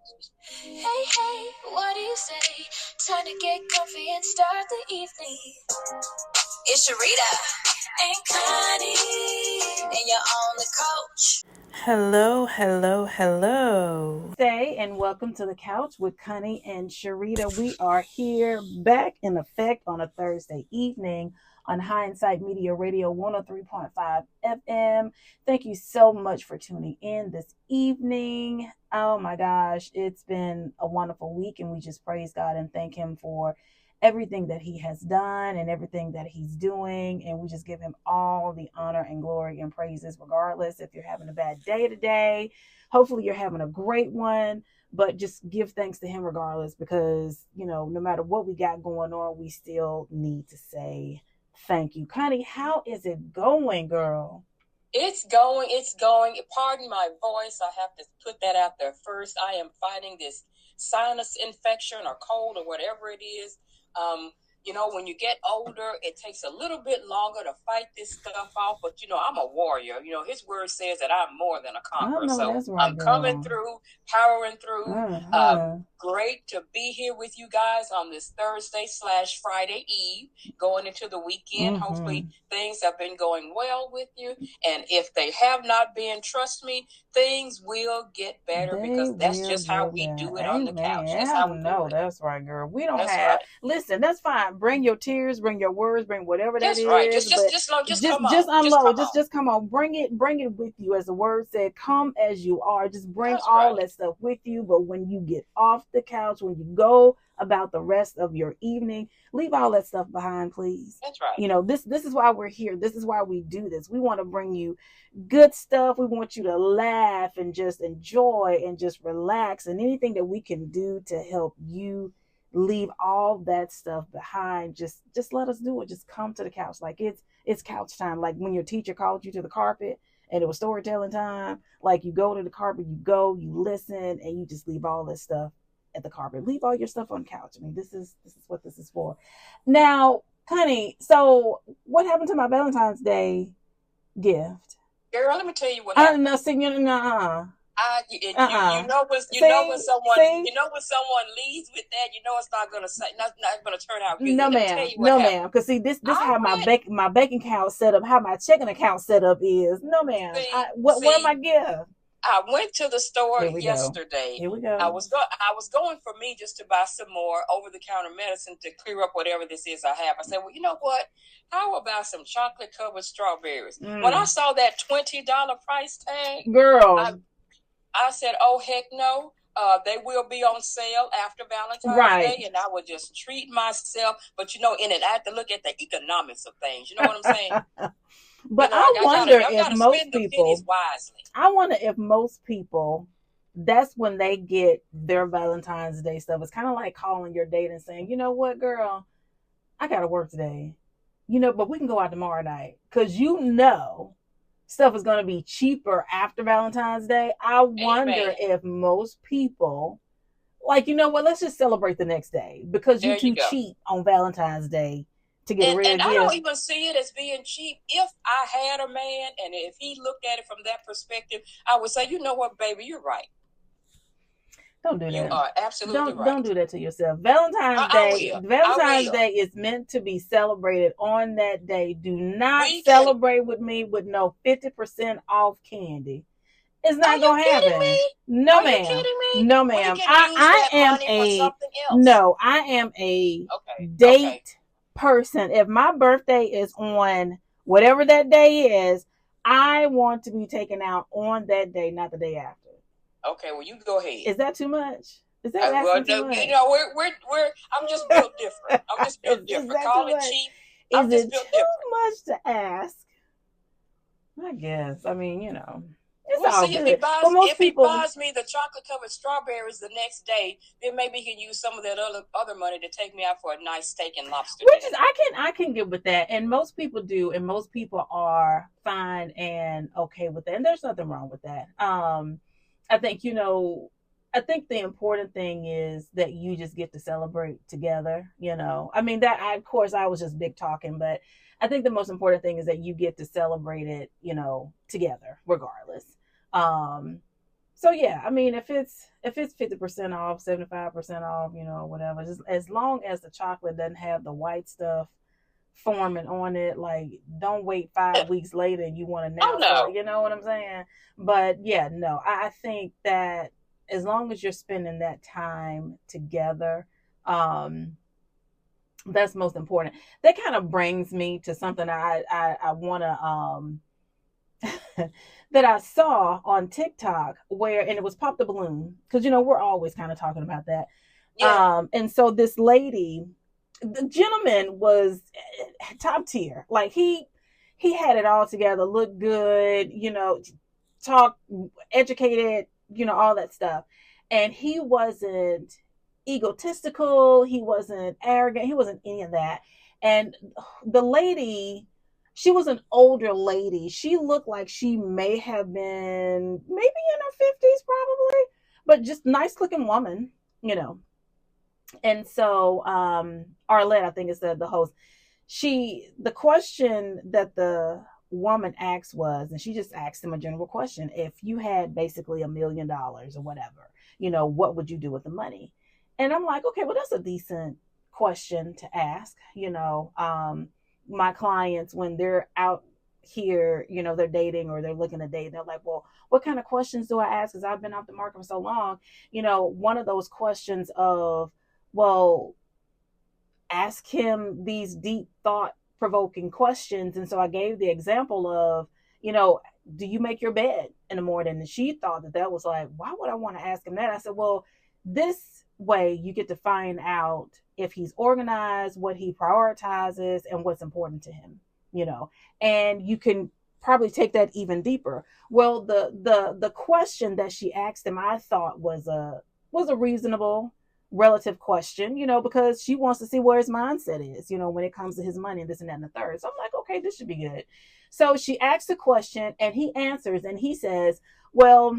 Hey, hey, what do you say? Time to get comfy and start the evening. It's Sharita and Connie, and you're on the coach. Hello. Stay and welcome to the couch with Connie and Sharita. We are here back in effect on a Thursday evening on Hindsight Media Radio 103.5 FM. Thank you so much for tuning in this evening. Oh my gosh, it's been a wonderful week, and we just praise God and thank Him for everything that He has done and everything that He's doing. And we just give Him all the honor and glory and praises, regardless if you're having a bad day today. Hopefully you're having a great one, but just give thanks to Him regardless, because, no matter what we got going on, we still need to say thank you. Connie, how is it going, girl? It's going. Pardon my voice. I have to put that out there first. I am fighting this sinus infection or cold or whatever it is. When you get older, it takes a little bit longer to fight this stuff off. But, I'm a warrior. His word says that I'm more than a conqueror. So that's right, I'm coming through, powering through. Great to be here with you guys on this Thursday/Friday Eve, going into the weekend. Hopefully things have been going well with you. And if they have not been, trust me, things will get better, because that's just how we do it on the couch. That's how we do it. That's right, girl. We don't have. Listen, that's fine. Bring your tears, bring your words, bring whatever that is. That's right. Just come on. Just unload. Just come on. Bring it with you, as the word said. Come as you are. Just bring all that stuff with you. But when you get off the couch, when you go about the rest of your evening, leave all that stuff behind, please. That's right. This is why we're here. This is why we do this. We want to bring you good stuff. We want you to laugh and just enjoy and just relax, and anything that we can do to help you leave all that stuff behind, just let us do it. Just come to the couch. Like it's couch time. Like when your teacher called you to the carpet and it was storytelling time, like you go to the carpet, you listen, and you just leave all this stuff at the carpet. Leave all your stuff on the couch. I mean, this is what this is for. Now, Connie, so what happened to my Valentine's Day gift? Girl, let me tell you what happened. You know when someone leads with that, it's not gonna turn out good. No, ma'am. Because see, this how my bank account set up, how my checking account set up is. No, ma'am. What am I gift? I went to the store yesterday. Here we go. I was going for me just to buy some more over-the-counter medicine to clear up whatever this is I have. I said, well, you know what? How about some chocolate-covered strawberries? When I saw that $20 price tag, girl, I said, oh, heck no. They will be on sale after Valentine's Day, and I would just treat myself. But, and I have to look at the economics of things. You know what I'm saying? But I wonder if most people, that's when they get their Valentine's Day stuff. It's kind of like calling your date and saying, you know what, girl, I got to work today, but we can go out tomorrow night, because stuff is going to be cheaper after Valentine's Day. I wonder if most people, like, let's just celebrate the next day, because you're too cheap on Valentine's Day to get a real gift. I don't even see it as being cheap. If I had a man and if he looked at it from that perspective, I would say, you know what, baby, you're right. Don't do that. You are absolutely right. Don't do that to yourself. Valentine's Day is meant to be celebrated on that day. Do not celebrate with me with no 50% off candy. It's not going to happen. No, ma'am. No, ma'am. I am a date person. If my birthday is on whatever that day is, I want to be taken out on that day, not the day after. Okay, well, you go ahead. Is that too much? Is that too much? I'm just built different. Call it cheap. Is it too much to ask? I guess. I mean, It's all good. If he buys me the chocolate-covered strawberries the next day, then maybe he can use some of that other money to take me out for a nice steak and lobster. Which is, I can get with that, and most people do, and most people are fine and okay with that, and there's nothing wrong with that. I think the important thing is that you just get to celebrate together. I mean, of course, I was just big talking, but I think the most important thing is that you get to celebrate it, together, regardless. So yeah, I mean, if it's 50% off, 75% off, whatever, just as long as the chocolate doesn't have the white stuff forming on it, like don't wait 5 weeks later and you want to Oh now start, no. you know what I'm saying? But yeah, no, I think that as long as you're spending that time together, um, that's most important. That kind of brings me to something I want to that I saw on TikTok where, and it was Pop the Balloon, because we're always kind of talking about that. Yeah. And so this lady, the gentleman was top tier. Like he had it all together, looked good, talk, educated, all that stuff. And he wasn't egotistical, he wasn't arrogant, he wasn't any of that. And the lady, she was an older lady. She looked like she may have been maybe in her 50s, probably, but just nice looking woman, you know. And so Arlette, I think is the host, the question that the woman asked was, and she just asked him a general question: if you had basically $1 million or whatever, what would you do with the money? And I'm like, okay, well, that's a decent question to ask. My clients, when they're out here, they're dating or they're looking to date, they're like, well, what kind of questions do I ask? Because I've been off the market for so long. One of those questions of, well, ask him these deep thought provoking questions. And so I gave the example of, do you make your bed in the morning? And she thought that was like, why would I want to ask him that? I said, well, this way you get to find out if he's organized, what he prioritizes, and what's important to him, and you can probably take that even deeper. Well, the question that she asked him, I thought was a reasonable relative question, because she wants to see where his mindset is, when it comes to his money and this and that and the third. So I'm like, okay, this should be good. So she asks the question and he answers and he says, well,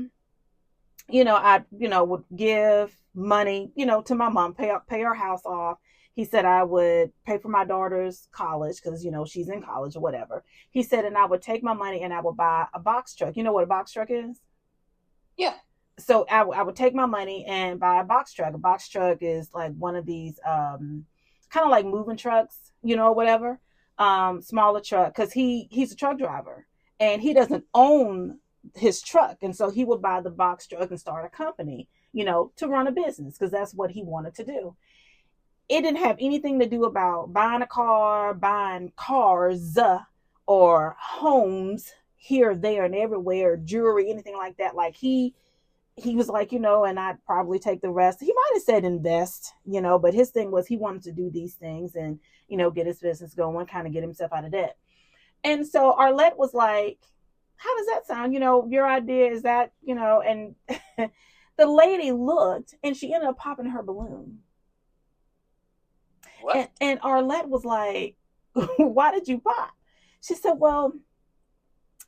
I, would give money, to my mom, pay her house off. He said I would pay for my daughter's college because, she's in college or whatever. He said, and I would take my money and I would buy a box truck. You know what a box truck is? Yeah. So I would take my money and buy a box truck. A box truck is like one of these kind of like moving trucks, whatever. Smaller truck, because he's a truck driver and he doesn't own his truck. And so he would buy the box truck and start a company, to run a business because that's what he wanted to do. It didn't have anything to do about buying a car, buying cars, or homes here, there, and everywhere, jewelry, anything like that. Like he was like, and I'd probably take the rest. He might have said invest, but his thing was he wanted to do these things and, get his business going, kind of get himself out of debt. And so Arlette was like, how does that sound? Your idea is that, and the lady looked and she ended up popping her balloon. What? And Arlette was like, why did you pop? She said, well,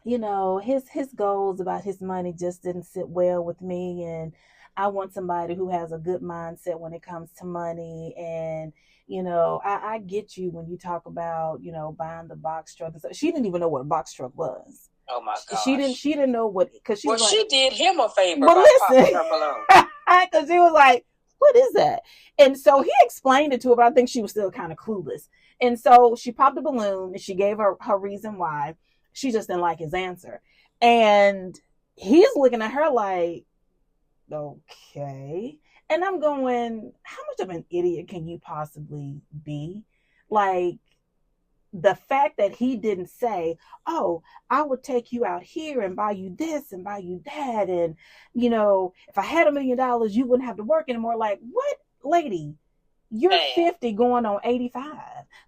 his goals about his money just didn't sit well with me, and I want somebody who has a good mindset when it comes to money. And I get you when you talk about buying the box truck and stuff. She didn't even know what a box truck was. Oh my gosh. She didn't know what, because well, she did him a favor by popping her balloon. Because she was like, what is that? And so he explained it to her, but I think she was still kind of clueless. And so she popped the balloon and she gave her reason why. She just didn't like his answer. And he's looking at her like, okay. And I'm going, how much of an idiot can you possibly be? Like, the fact that he didn't say, oh, I would take you out here and buy you this and buy you that. And, if I had $1 million, you wouldn't have to work anymore. Like, what, lady? You're 50 going on 85.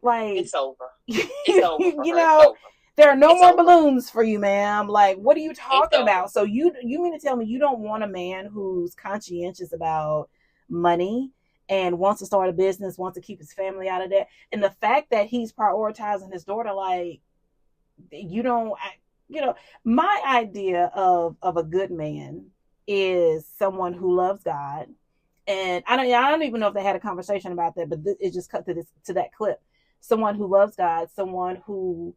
Like, it's over. It's over. It's over. There are no more balloons for you, ma'am. Like, what are you talking about? So you mean to tell me you don't want a man who's conscientious about money and wants to start a business, wants to keep his family out of debt? And the fact that he's prioritizing his daughter, like, my idea of a good man is someone who loves God. And I don't even know if they had a conversation about that, but it just cut to that clip. Someone who loves God, someone who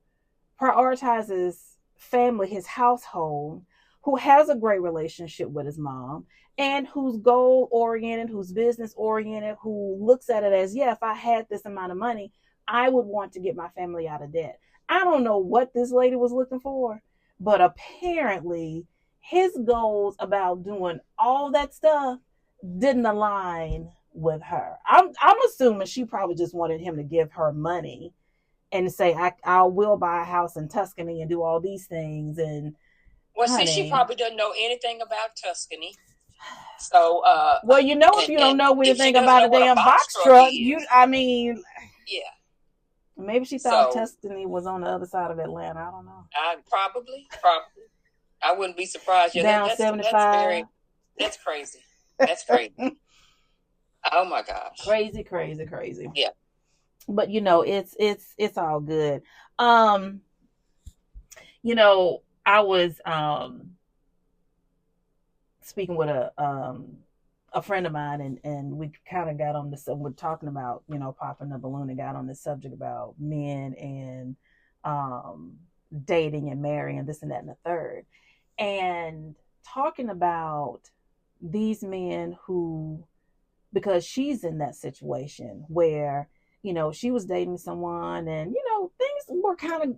prioritizes family, his household, who has a great relationship with his mom and who's goal oriented, who's business oriented, who looks at it as, yeah, if I had this amount of money, I would want to get my family out of debt. I don't know what this lady was looking for, but apparently his goals about doing all that stuff didn't align with her. I'm assuming she probably just wanted him to give her money and say, I will buy a house in Tuscany and do all these things. And well, honey, see, she probably doesn't know anything about Tuscany. So, well, you know, if you don't know anything about a damn box truck, yeah. Maybe she thought Tuscany was on the other side of Atlanta. I don't know. Probably. I wouldn't be surprised. Yeah, down 75. That's crazy. That's crazy. Oh my gosh. Crazy. Yeah. But you know, it's all good. You know, I was speaking with a friend of mine, and we kind of got on this. We're talking about, you know, popping the balloon, and got on this subject about men and dating and marrying, this and that and the third, and talking about these men who, because she's in that situation where, you know, she was dating someone and, you know, things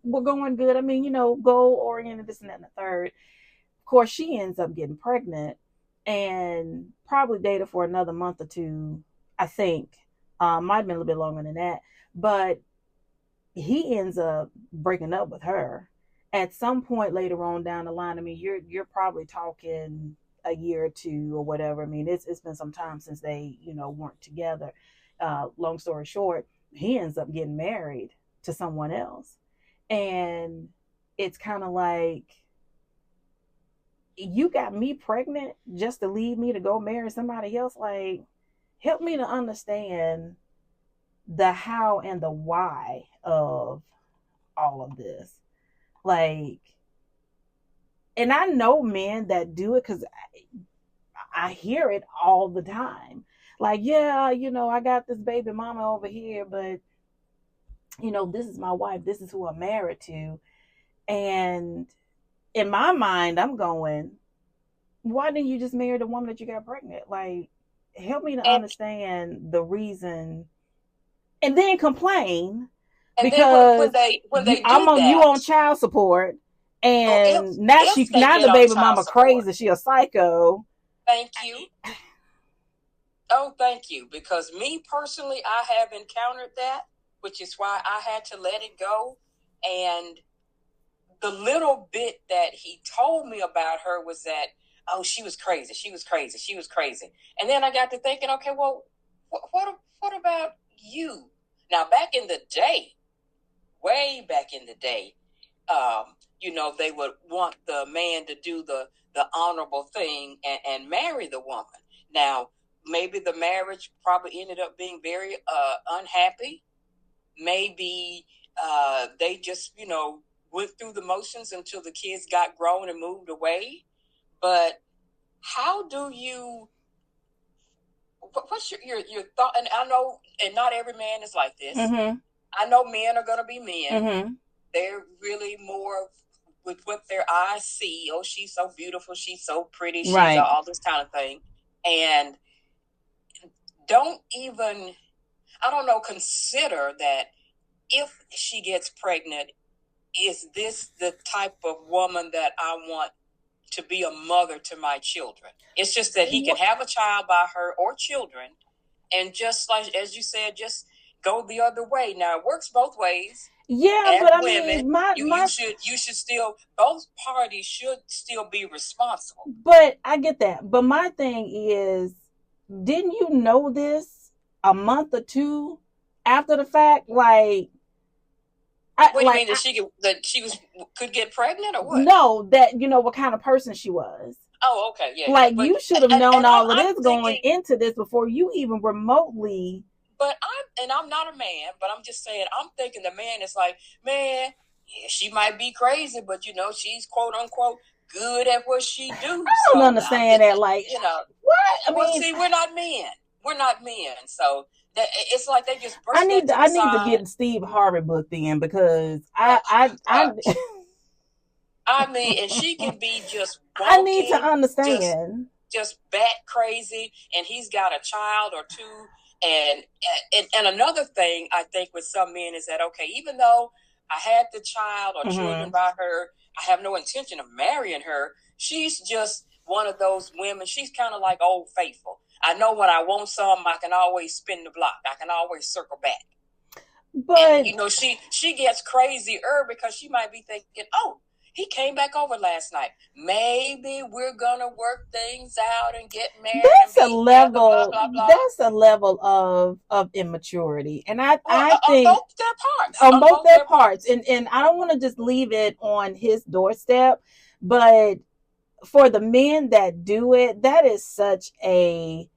were going good. I mean, you know, goal oriented, this and that and the third. Of course, she ends up getting pregnant and probably dated for another month or two, I think. Might have been a little bit longer than that. But he ends up breaking up with her at some point later on down the line. I mean, you're probably talking a year or two or whatever. I mean, it's been some time since they, you know, weren't together. Long story short, he ends up getting married to someone else. And it's kind of like, you got me pregnant just to leave me to go marry somebody else. Like, help me to understand the how and the why of all of this. Like, and I know men that do it because I hear it all the time. Like, yeah, you know, I got this baby mama over here, but, you know, this is my wife. This is who I'm married to. And in my mind, I'm going, why didn't you just marry the woman that you got pregnant? Like, help me to understand the reason, and then complain, because when they you on child support, and now the baby mama crazy, she a psycho. Thank you. Oh, thank you. Because me personally, I have encountered that, which is why I had to let it go. And the little bit that he told me about her was that, oh, she was crazy. And then I got to thinking, okay, well, what about you? Now, back in the day, way back in the day, you know, they would want the man to do the honorable thing and marry the woman. Now, maybe the marriage probably ended up being very unhappy. Maybe they just, you know, went through the motions until the kids got grown and moved away. But how do you, what's your thought? And I know, and not every man is like this. Mm-hmm. I know men are going to be men. Mm-hmm. They're really more with what their eyes see. Oh, she's so beautiful. She's so pretty. She's right. All this kind of thing. And don't even, I don't know, consider that if she gets pregnant, is this the type of woman that I want to be a mother to my children? It's just that he can have a child by her or children, and just like, as you said, just go the other way. Now, it works both ways. Yeah, but women, I mean, you should still, both parties should still be responsible. But I get that. But my thing is, didn't you know this a month or two after the fact? Like, what do you mean, that she could get pregnant or what? No, that, you know, what kind of person she was. Oh, okay, yeah. Like, yeah, you should have known all of this going into this before you even remotely. But I'm not a man, but I'm just saying, I'm thinking the man is like, man, yeah, she might be crazy, but, you know, she's quote unquote good at what she do. I don't understand that. Like, you know, what? Well, see, we're not men. So it's like they just. I need to get Steve Harvey booked in, because I mean, and she can be just I need to walking, understand. just bat crazy, and he's got a child or two. And another thing I think with some men is that, okay, even though I had the child or children by her, I have no intention of marrying her. She's just one of those women. She's kind of like Old Faithful. I know when I want some, I can always spin the block. I can always circle back. But and, you know, she gets crazier because she might be thinking, oh, he came back over last night. Maybe we're gonna work things out and get married. That's a level. Blah, blah, blah. That's a level of immaturity, and I think on both their parts. On both their parts, and I don't want to just leave it on his doorstep, but for the men that do it, that is such a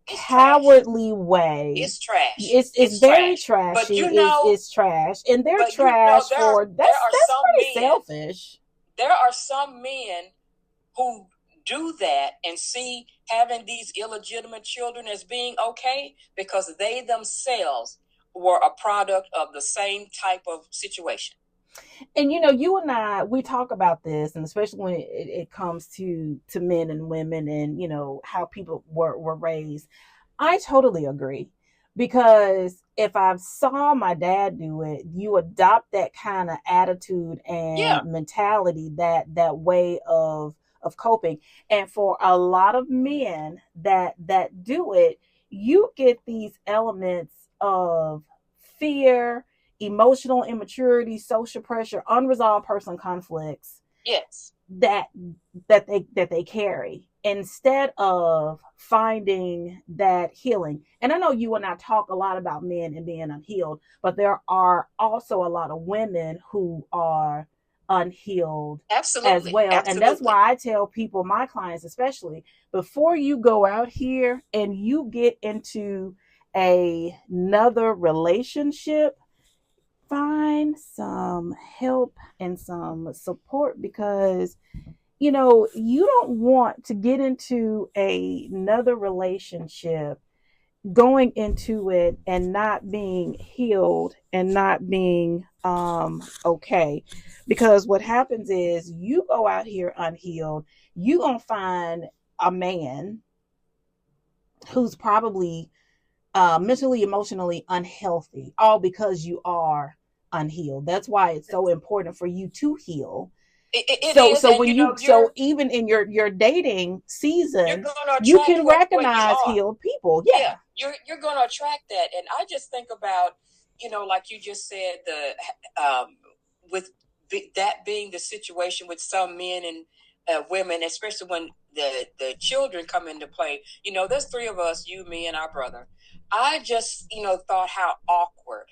cowardly way. It's trash. It's very trashy. But you know, it's trash, and they're trash for that's pretty selfish. There are some men who do that and see having these illegitimate children as being okay because they themselves were a product of the same type of situation. And you know, you and I, we talk about this, and especially when it comes to men and women, and you know how people were raised. I totally agree, because if I saw my dad do it, you adopt that kind of attitude and mentality, that way of coping. And for a lot of men that do it, you get these elements of fear, emotional immaturity, social pressure, unresolved personal conflicts. Yes. That they carry, instead of finding that healing. And I know you and I talk a lot about men and being unhealed, but there are also a lot of women who are unhealed as well. Absolutely. And that's why I tell people, my clients especially, before you go out here and you get into another relationship, find some help and some support, because you know, you don't want to get into another relationship, going into it and not being healed and not being okay. Because what happens is, you go out here unhealed, you gonna find a man who's probably mentally, emotionally unhealthy, all because you are unhealed. That's why it's so important for you to heal. So when so even in your dating season, you can recognize healed people. Yeah, you're going to attract that. And I just think about, you know, like you just said, with that being the situation with some men and women, especially when the children come into play. You know, there's three of us, you, me, and our brother. I just, you know, thought how awkward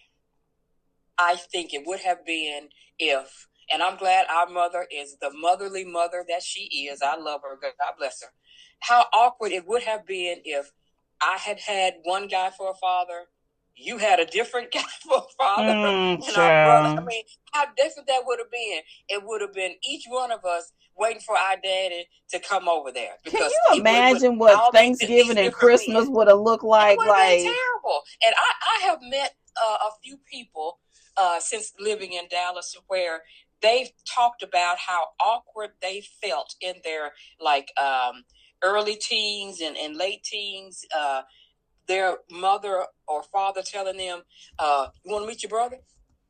I think it would have been if. And I'm glad our mother is the motherly mother that she is. I love her. God bless her. How awkward it would have been if I had one guy for a father, you had a different guy for a father, and our brother. I mean, how different that would have been. It would have been each one of us waiting for our daddy to come over there. Can you imagine what Thanksgiving and Christmas would have looked like? It would have been terrible. And I have met a few people since living in Dallas where they've talked about how awkward they felt in their early teens and late teens. Their mother or father telling them, you want to meet your brother?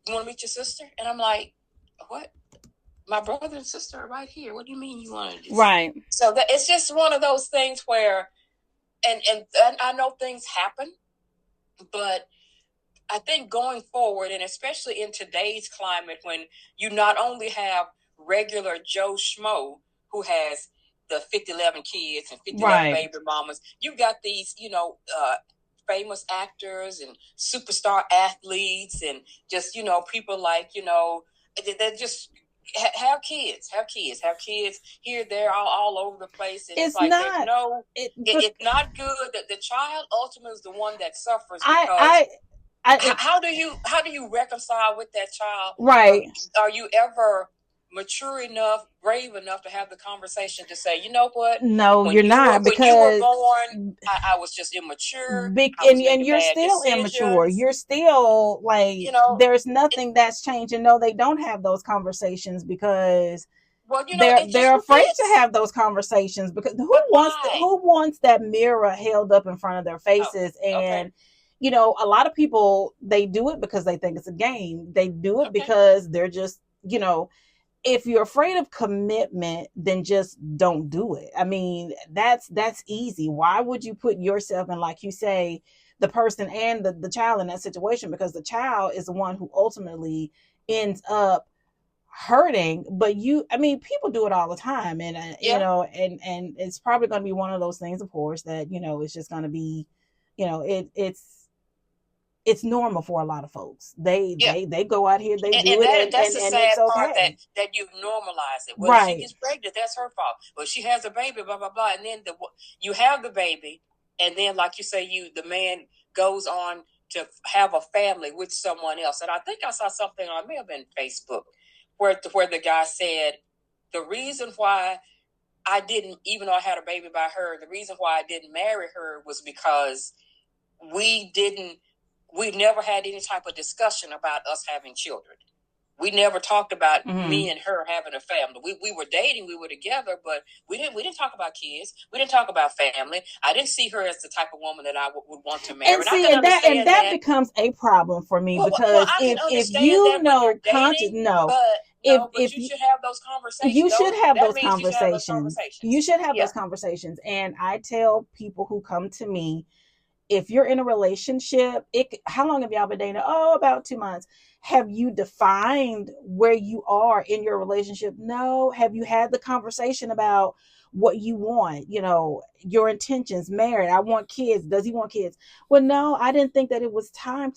You want to meet your sister? And I'm like, what? My brother and sister are right here. What do you mean you want to do? Right. So it's just one of those things where, and I know things happen, but I think going forward, and especially in today's climate, when you not only have regular Joe Schmo who has the 50-11 kids and 50-11 baby mamas, you've got these, you know, famous actors and superstar athletes and just, you know, people like, you know, they're just have kids here, there, all over the place. And it's like, it's not good. That the child ultimately is the one that suffers. Because how do you reconcile with that child? Right. Are you ever mature enough, brave enough to have the conversation to say, you know what? No, you're not, because when you were born, I was just immature. And you're still immature. You're still like, you know, there's nothing that's changed. And no, they don't have those conversations because Well, you know, they're it just afraid to repeats. have those conversations because But why? who wants that mirror held up in front of their Oh, faces? okay, And a lot of people, they do it because they think it's a game. They do it okay. because they're just, if you're afraid of commitment, then just don't do it. I mean, that's easy. Why would you put yourself in, like you say, the person and the child in that situation? Because the child is the one who ultimately ends up hurting. But I mean, people do it all the time. And Yeah. and it's probably going to be one of those things, of course, that it's just going to be, it's normal for a lot of folks. Yeah. They go out here, they do And it, that's the and it's sad part, okay. that you normalize it. Well, if she Right. gets pregnant, that's her fault. Well, she has a baby, blah blah blah, and then you have the baby, and then, like you say, the man goes on to have a family with someone else. And I think I saw something on, may have been Facebook, where the guy said, the reason why I didn't, even though I had a baby by her, the reason why I didn't marry her was because we never had any type of discussion about us having children. We never talked about me and her having a family. We were dating, we were together, but we didn't talk about kids. We didn't talk about family. I didn't see her as the type of woman that I would want to marry. And see, and that becomes a problem for me, because I can if understand that when you're dating, but you should have those conversations. You should have those conversations. You should have those conversations. And I tell people who come to me, if you're in a relationship, how long have y'all been dating? Oh, about 2 months. Have you defined where you are in your relationship? No. Have you had the conversation about what you want? Your intentions, married. I want kids. Does he want kids? Well, no, I didn't think that it was time,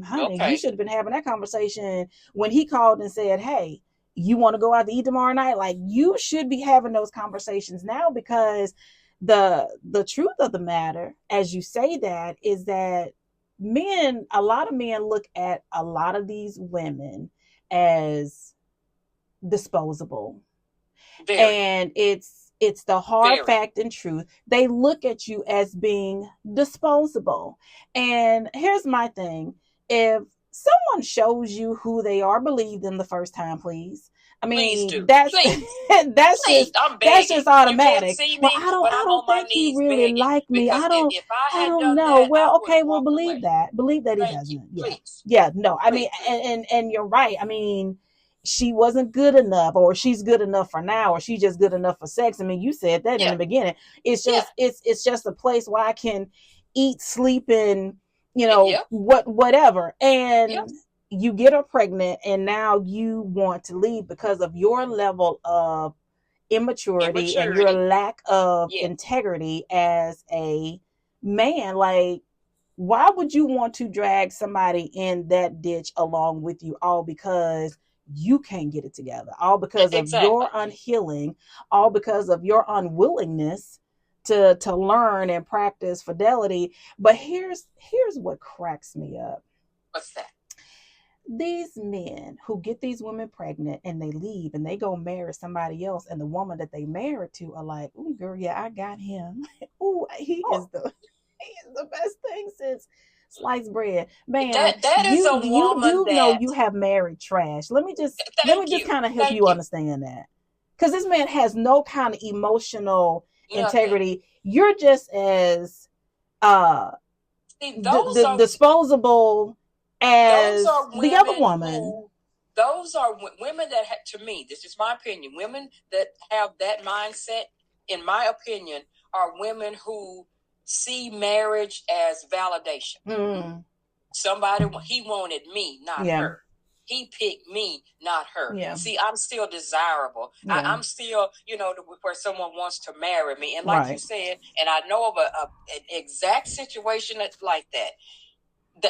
honey. Okay. You should have been having that conversation when he called and said, hey, you want to go out to eat tomorrow night? Like, you should be having those conversations now, because the truth of the matter, as you say that, is that a lot of men look at a lot of these women as disposable. Very. And it's the hard fact and truth. They look at you as being disposable. And here's my thing. If someone shows you who they are, believe them the first time, please. I mean, that's just automatic. Well, I don't think he really liked me. I don't know. Well, okay, well, believe that he doesn't. Yeah, no. I mean, and you're right. I mean, she wasn't good enough, or she's good enough for now, or she's just good enough for sex. I mean, you said that in the beginning. It's just it's just a place where I can eat, sleep, and whatever. And you get her pregnant, and now you want to leave because of your level of immaturity and your lack of integrity as a man. Like, why would you want to drag somebody in that ditch along with you, all because you can't get it together, all because of your unhealing, all because of your unwillingness to learn and practice fidelity? But here's what cracks me up. What's that? These men who get these women pregnant and they leave and they go marry somebody else, and the woman that they married to are like, "Ooh, girl, yeah, I got him. Ooh, he is the best thing since sliced bread." Man, that is a woman you do know you have married trash. Let me just kind of help you understand that, because this man has no kind of emotional integrity. You're just as disposable as the other woman. Those are women that, to me, this is my opinion, women that have that mindset, in my opinion, are women who see marriage as validation. Somebody, he wanted me, not her. He picked me, not her. Yeah. See, I'm still desirable. Yeah. I'm still, where someone wants to marry me. And like you said, and I know of an exact situation that's like that.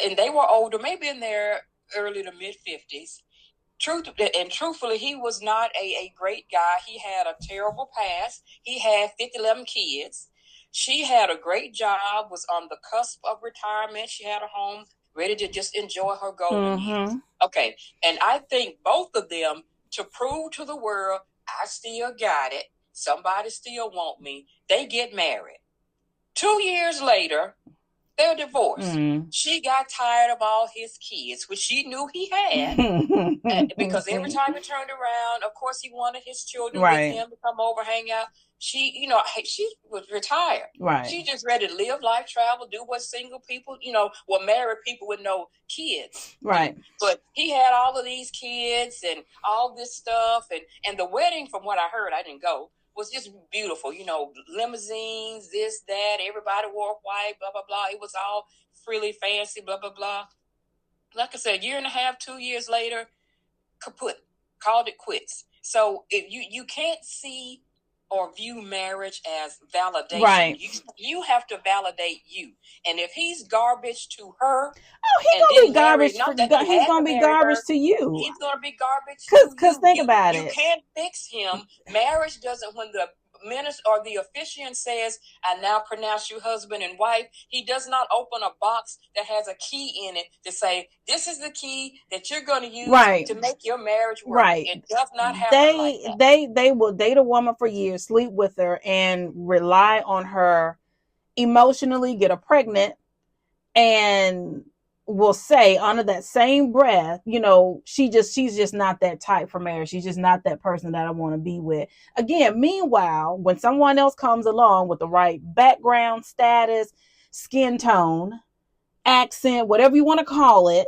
And they were older, maybe in their early to mid 50s. Truthfully, he was not a great guy. He had a terrible past. He had 11 kids. She had a great job, was on the cusp of retirement. She had a home, ready to just enjoy her golden years. Okay, and I think both of them, to prove to the world, I still got it, somebody still want me, they get married. 2 years later, They're divorced. She got tired of all his kids, which she knew he had, because every time he turned around, of course, he wanted his children with him to come over, hang out. She was retired. Right. She just ready to live life, travel, do what single people, married people with no kids. Right. But he had all of these kids and all this stuff. And the wedding, from what I heard, I didn't go, was just beautiful. Limousines, this, that, everybody wore white, blah, blah, blah. It was all frilly, fancy, blah, blah, blah. Like I said, 1.5 years, 2 years later, kaput, called it quits. So if you can't see or view marriage as validation. Right. You have to validate you. And if he's garbage to her, he's gonna be garbage. He's gonna be garbage to you. He's gonna be garbage to you. Because think about it. You can't fix him. Marriage doesn't. When the minister or the officiant says, "I now pronounce you husband and wife," he does not open a box that has a key in it to say, "This is the key that you're going to use to make your marriage work." Right. It does not happen like that. They will date a woman for years, sleep with her, and rely on her emotionally, get her pregnant, and will say under that same breath, she's just not that type for marriage. She's just not that person that I want to be with. Again, meanwhile, when someone else comes along with the right background, status, skin tone, accent, whatever you want to call it,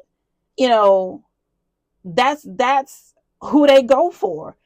that's who they go for.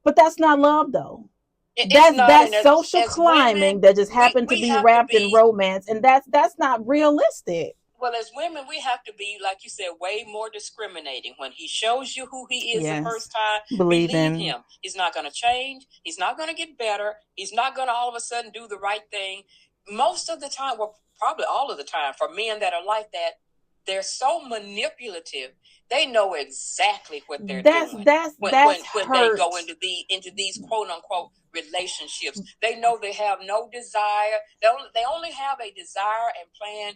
But that's not love, though. That's social climbing women, that just happened to be wrapped in romance, and that's not realistic. Well, as women, we have to be, like you said, way more discriminating. When he shows you who he is the first time, believe him. He's not going to change. He's not going to get better. He's not going to all of a sudden do the right thing. Most of the time, well, probably all of the time, for men that are like that, they're so manipulative. They know exactly what they're doing. When they go into these quote unquote relationships, they know they have no desire. They only have a desire and plan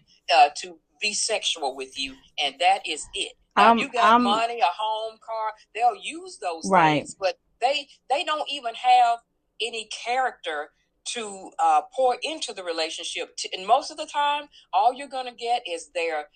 to be sexual with you, and that is it. You got money, a home, car, they'll use those things, but they don't even have any character to pour into the relationship. And most of the time, all you're going to get is their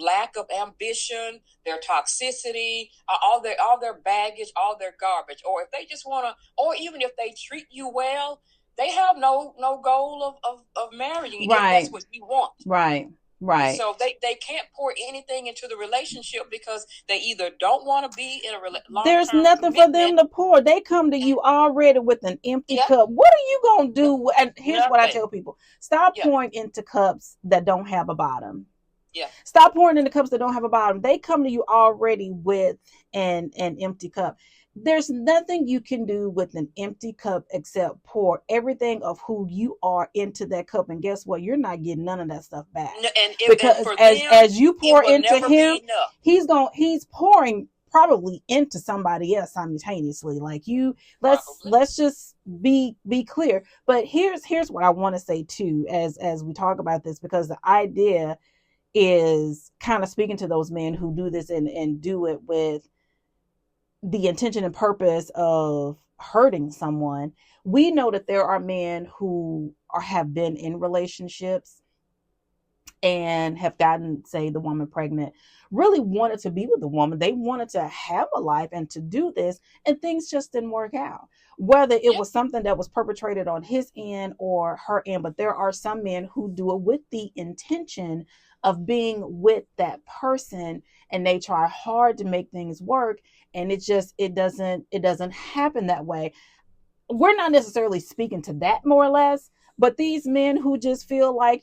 lack of ambition, their toxicity, all their baggage, all their garbage. Or if they just want to, or even if they treat you well, they have no goal of marrying you. Right. If that's what you want. Right. Right. So they can't pour anything into the relationship because they either don't want to be in a long-term There's nothing for them to pour. They come to you already with an empty cup. What are you going to do? And here's what I tell people. Stop pouring into cups that don't have a bottom. Yeah. Stop pouring into cups that don't have a bottom. They come to you already with an empty cup. There's nothing you can do with an empty cup except pour everything of who you are into that cup. And guess what? You're not getting none of that stuff back. Because as you pour into him, he's pouring probably into somebody else simultaneously. Like let's just be clear. But here's what I want to say too, as we talk about this, because the idea is kind of speaking to those men who do this and do it with the intention and purpose of hurting someone. We know that there are men who have been in relationships and have gotten, say, the woman pregnant, really wanted to be with the woman. They wanted to have a life and to do this, and things just didn't work out. Whether it was something that was perpetrated on his end or her end, but there are some men who do it with the intention of being with that person, and they try hard to make things work, and it doesn't happen that way. We're not necessarily speaking to that, more or less, but these men who just feel like,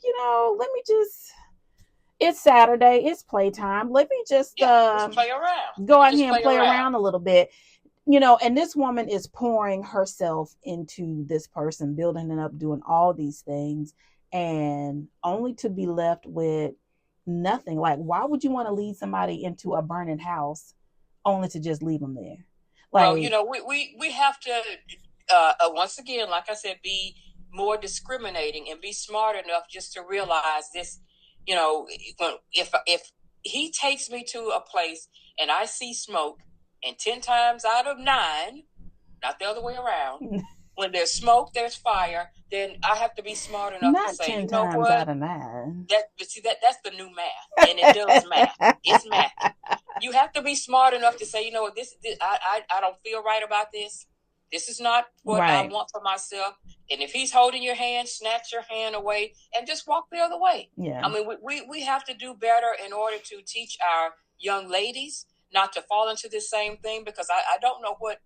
it's Saturday, it's playtime, let me just play around. Go out here and play around a little bit. And this woman is pouring herself into this person, building it up, doing all these things, and only to be left with nothing. Like, why would you want to lead somebody into a burning house only to just leave them there? Like, well, we have to, once again, like I said, be more discriminating and be smart enough just to realize this. If he takes me to a place and I see smoke, and 10 times out of 9, not the other way around, when there's smoke, there's fire. Then I have to be smart enough to Not say, 10 you know times what? out of 9. That's the new math, and it does math. It's math. You have to be smart enough to say, you know what, this I don't feel right about this. This is not what I want for myself. And if he's holding your hand, snatch your hand away and just walk the other way. Yeah. I mean, we have to do better in order to teach our young ladies not to fall into this same thing, because I don't know what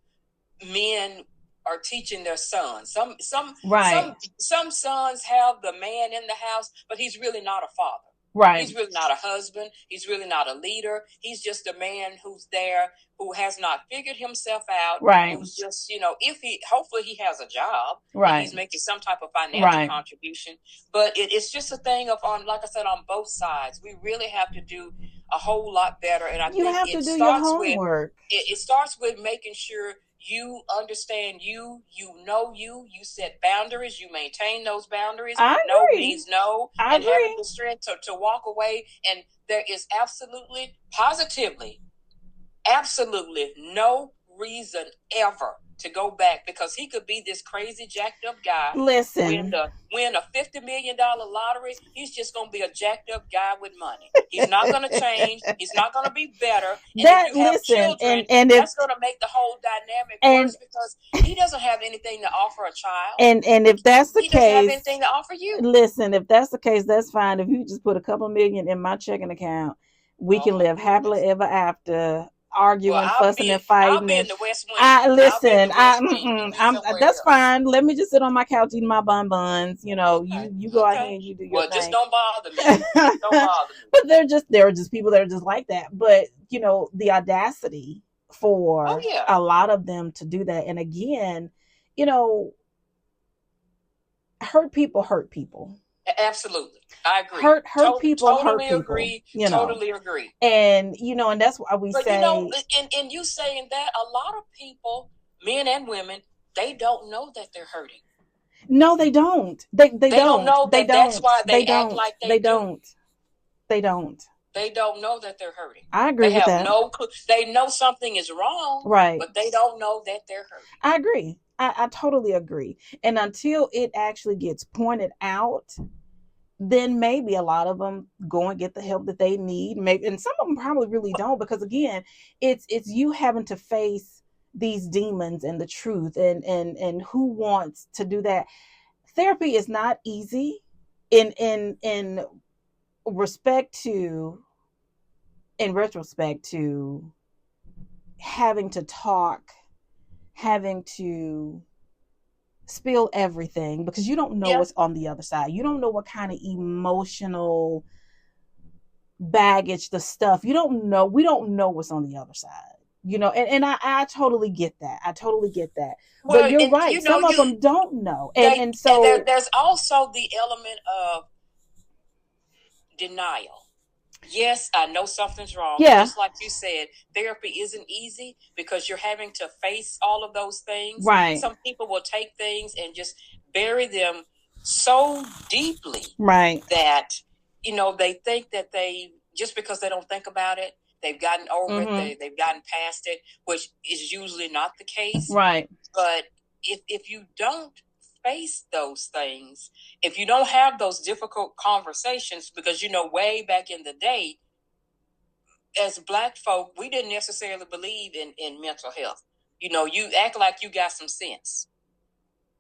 men are teaching their sons. Some sons have the man in the house, but he's really not a father. Right. He's really not a husband. He's really not a leader. He's just a man who's there, who has not figured himself out. Right. Who's just, hopefully he has a job. Right. And he's making some type of financial contribution. But it's just a thing of, like I said, on both sides. We really have to do a whole lot better. And I think it starts with making sure you understand you set boundaries, you maintain those boundaries. No means no. And having the strength to walk away. And there is absolutely no reason ever to go back, because he could be this crazy jacked up guy. Listen, win a $50 million lottery. He's just going to be a jacked up guy with money. He's not going to change. He's not going to be better. And if you have children, that's going to make the whole dynamic worse, because he doesn't have anything to offer a child. And if that's the case, he doesn't have anything to offer you. Listen, if that's the case, that's fine. If you just put a couple million in my checking account, we can live happily ever after. Arguing, fussing, and fighting. I'll be in the West Wing. That's fine. Let me just sit on my couch eating my bonbons. You go out here and you do your thing. Just don't bother me. Don't bother me. But there are just people that are just like that. But the audacity for a lot of them to do that, and again, hurt people. Absolutely. I agree. Hurt people. Totally agree. Totally agree. And and that's why we say. And you saying that, a lot of people, men and women, they don't know that they're hurting. No, they don't. They don't know that. That's why they act like they don't. They don't. They don't know that they're hurting. I agree with that. They know something is wrong, right? But they don't know that they're hurting. I agree. I totally agree. And until it actually gets pointed out, then maybe a lot of them go and get the help that they need. Maybe, and some of them probably really don't, because again, it's you having to face these demons and the truth, and who wants to do that. Therapy is not easy in retrospect to having to talk, having to spill everything, because you don't know what's on the other side. You don't know what kind of emotional baggage, the stuff. We don't know what's on the other side. And I totally get that. Well, but you're right. Some of them don't know. And so there's also the element of denial. Yes, I know something's wrong. Yeah. Just like you said, therapy isn't easy because you're having to face all of those things. Right. Some people will take things and just bury them so deeply, right, that they think that they, just because they don't think about it, they've gotten over it, they've gotten past it, which is usually not the case. Right. But if you don't face those things, if you don't have those difficult conversations, because way back in the day, as Black folk, we didn't necessarily believe in mental health. You act like you got some sense,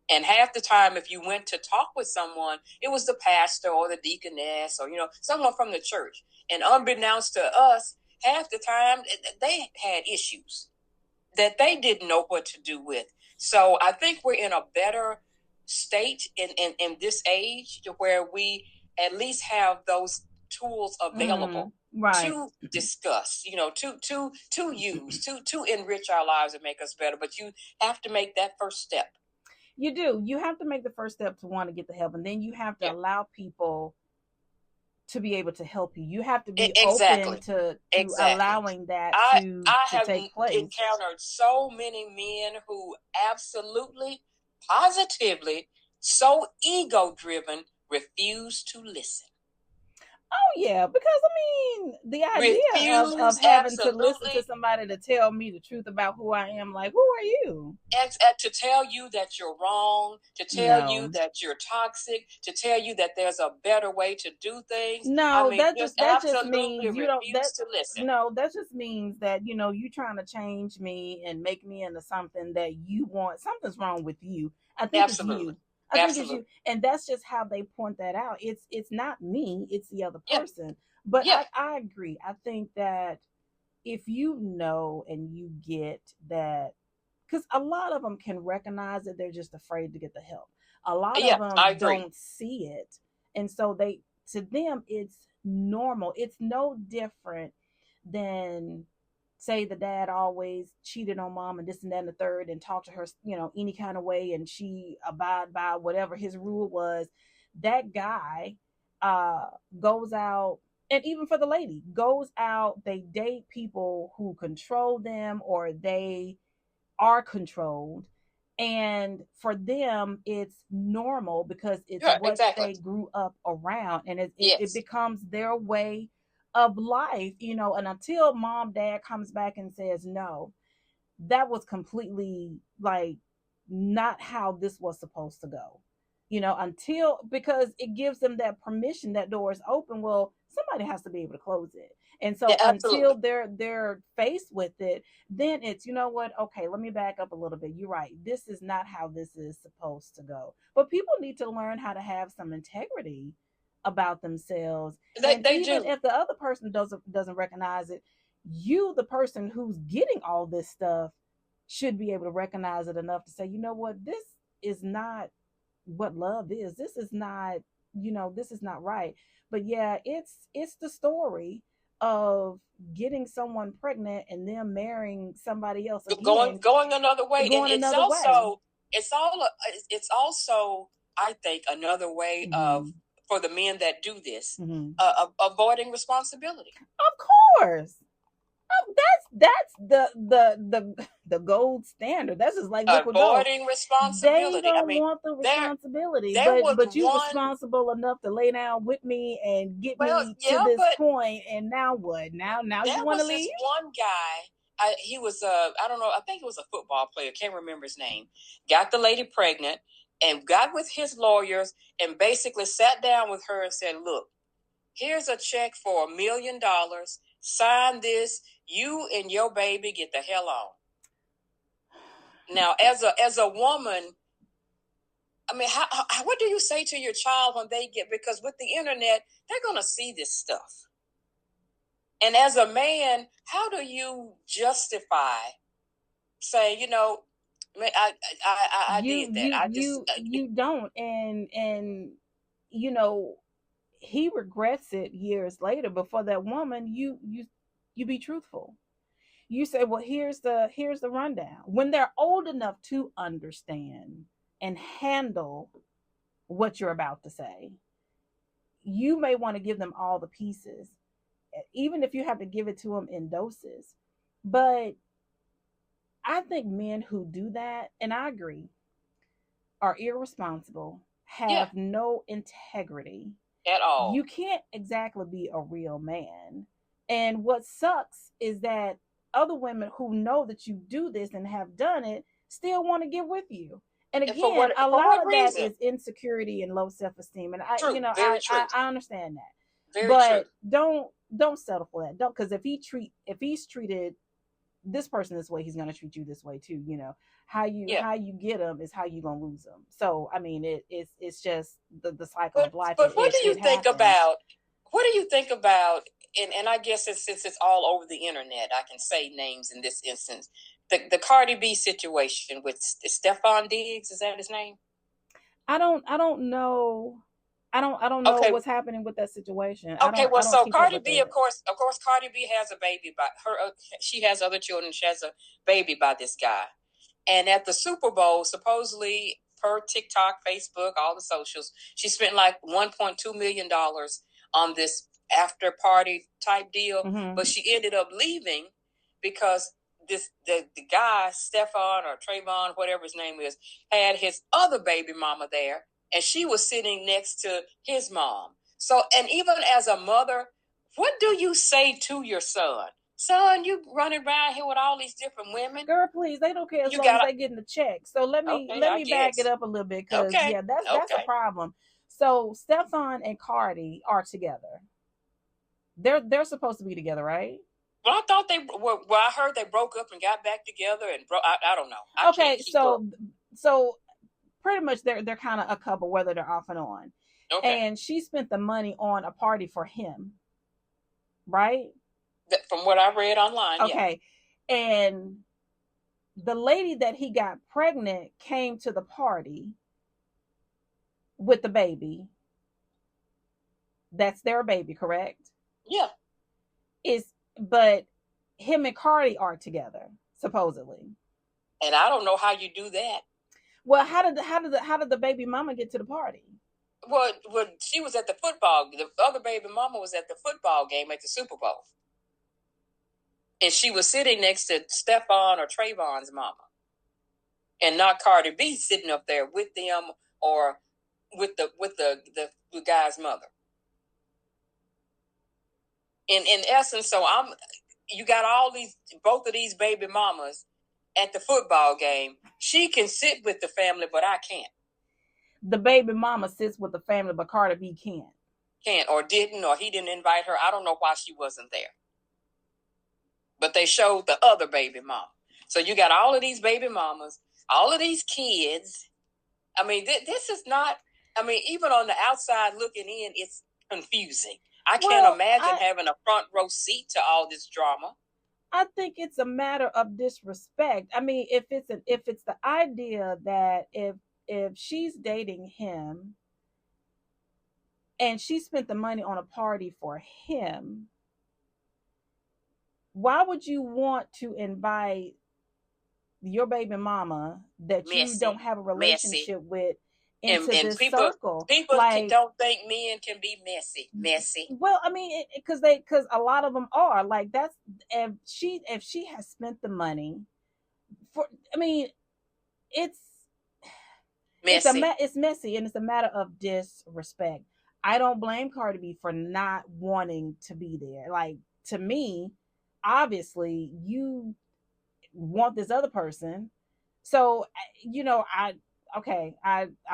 and half the time, if you went to talk with someone, it was the pastor or the deaconess or someone from the church, and unbeknownst to us, half the time they had issues that they didn't know what to do with. So I think we're in a better state in this age, to where we at least have those tools available to discuss, to use, to enrich our lives and make us better. But you have to make that first step. You do. You have to make the first step to want to get the help, and then you have to allow people to be able to help you. You have to be open to allowing that to take place. I have encountered so many men who absolutely, positively, so ego-driven, refuse to listen. Oh yeah, because I mean, the idea of Refuse, having to listen to absolutely. somebody to tell me the truth about who I am, like, who are you? To tell you that you're wrong, to tell you No. that you're toxic, to tell you that there's a better way to do things. I No, mean, just that just absolutely means you don't that refuse to listen. no, that just means that you trying to change me and make me into something that you want. Something's wrong with you. I think it's Absolutely. you. I think it's Absolutely. you. And that's just how they point that out. It's not me, it's the other Yeah. person. But Yeah. I agree. I think that if you know and you get that, because a lot of them can recognize it, they're just afraid to get the help. A lot of Yeah. I them agree. don't see it, and so they, to them, it's normal. It's no different than, say, the dad always cheated on mom and this and that and the third, and talked to her, any kind of way, and she abide by whatever his rule was. That guy uh goes out, and even for the lady, goes out, they date people who control them, or they are controlled, and for them it's normal because it's Yeah, what exactly. they grew up around, and it Yes. becomes their way of life, and until mom dad comes back and says no, that was completely, like, not how this was supposed to go, until, because it gives them that permission, that door is open, well, somebody has to be able to close it. And Yeah, so absolutely. until they're faced with it, then it's, what, okay, let me back up a little bit, you're right, this is not how this is supposed to go. But people need to learn how to have some integrity about themselves. And They even do. if the other person doesn't recognize it, you, the person who's getting all this stuff, should be able to recognize it enough to say, what, this is not what love is. This is not, this is not right. But yeah, it's the story of getting someone pregnant and them marrying somebody else again, Going another way, and going another way. it's also, I think, another way of, Mm-hmm. for the men that do this, Mm-hmm. avoiding responsibility. Of course. Oh, that's the gold standard. That's just like liquid gold. Avoiding They responsibility. I don't mean, want the there responsibility, there was but you one. responsible enough to lay down with me and get Well, me to yeah, this but point. And now what? Now you there want to was leave? this one guy. He was I don't know. I think he was a football player. Can't remember his name. Got the lady pregnant and got with his lawyers and basically sat down with her and said, "Look, here's a check for $1 million. Sign this. You and your baby get the hell on." Now, as a woman, I mean, what do you say to your child when they get, because with the internet, they're gonna see this stuff. And as a man, how do you justify saying, I You did that. you I just you you don't, and you know he regrets it years later. But for that woman, you be truthful. You say, well, here's the rundown. When they're old enough to understand and handle what you're about to say, you may want to give them all the pieces, even if you have to give it to them in doses. But I think men who do that, and I agree, are irresponsible, yeah, have no integrity. at all. You can't exactly be a real man. And what sucks is that other women who know that you do this and have done it still want to get with you. And And again, a for lot what of that reason? is insecurity and low self-esteem. And I, True, very I, true, I, I understand that. very true. But don't settle for that. Don't, because if he's treated this person this way, he's gonna treat you this way too. Yeah, How you get them is how you gonna lose them. So I mean, it's just the cycle but of life. but what do you It think happens. about? What do you think about? And I guess since it's all over the internet, I can say names in this instance. The Cardi B situation with Stephon Diggs, is that his name? I don't know. I don't know Okay, what's happening with that situation. okay. Well, I don't so keep up Cardi with B, that. of course, Cardi B has a baby by her. She has other children. She has a baby by this guy. And at the Super Bowl, supposedly per TikTok, Facebook, all the socials, she spent like $1.2 million on this after party type deal. Mm-hmm. But she ended up leaving because the guy, Stephon or Trayvon, whatever his name is, had his other baby mama there, and she was sitting next to his mom. So, and even as a mother, what do you say to your son? Son, you running around here with all these different women. Girl, please, they don't care as You long as gotta- they getting the check. So let me Okay, let I me back guess. it up a little bit, because Okay, yeah, that's a problem. So Stefan and Cardi are together. They're supposed to be together, right? Well, I thought they were. Well, I heard they broke up and got back together, and I don't know. I Okay, can't keep up. so pretty much they're kind of a couple, whether they're off and on. Okay. And she spent the money on a party for him, right? From what I read online, okay. Yeah. And the lady that he got pregnant came to the party with the baby. That's their baby, correct? Yeah. But him and Cardi are together, supposedly. And I don't know how you do that. Well, how did the baby mama get to the party? Well, she was at the football. The other baby mama was at the football game at the Super Bowl, and she was sitting next to Stefan or Trayvon's mama, and not Cardi B sitting up there with them or with the guy's mother. In essence, so you got both of these baby mamas at the football game. She can sit with the family, but I can't. The baby mama sits with the family, but Cardi B can't. Can't, or didn't, or he didn't invite her. I don't know why she wasn't there. But they showed the other baby mama. So you got all of these baby mamas, all of these kids. I mean, this is not, I mean, even on the outside looking in, it's confusing. I can't imagine having a front row seat to all this drama. I think it's a matter of disrespect. I mean, if it's the idea that if she's dating him and she spent the money on a party for him, why would you want to invite your baby mama that you don't have a relationship with into this circle? People don't think men can be messy. Well, I mean, because a lot of them are like, that's if she has spent the money for. I mean, it's messy. It's messy, and it's a matter of disrespect. I don't blame Cardi B for not wanting to be there. Like, to me, obviously, you want this other person, so I'm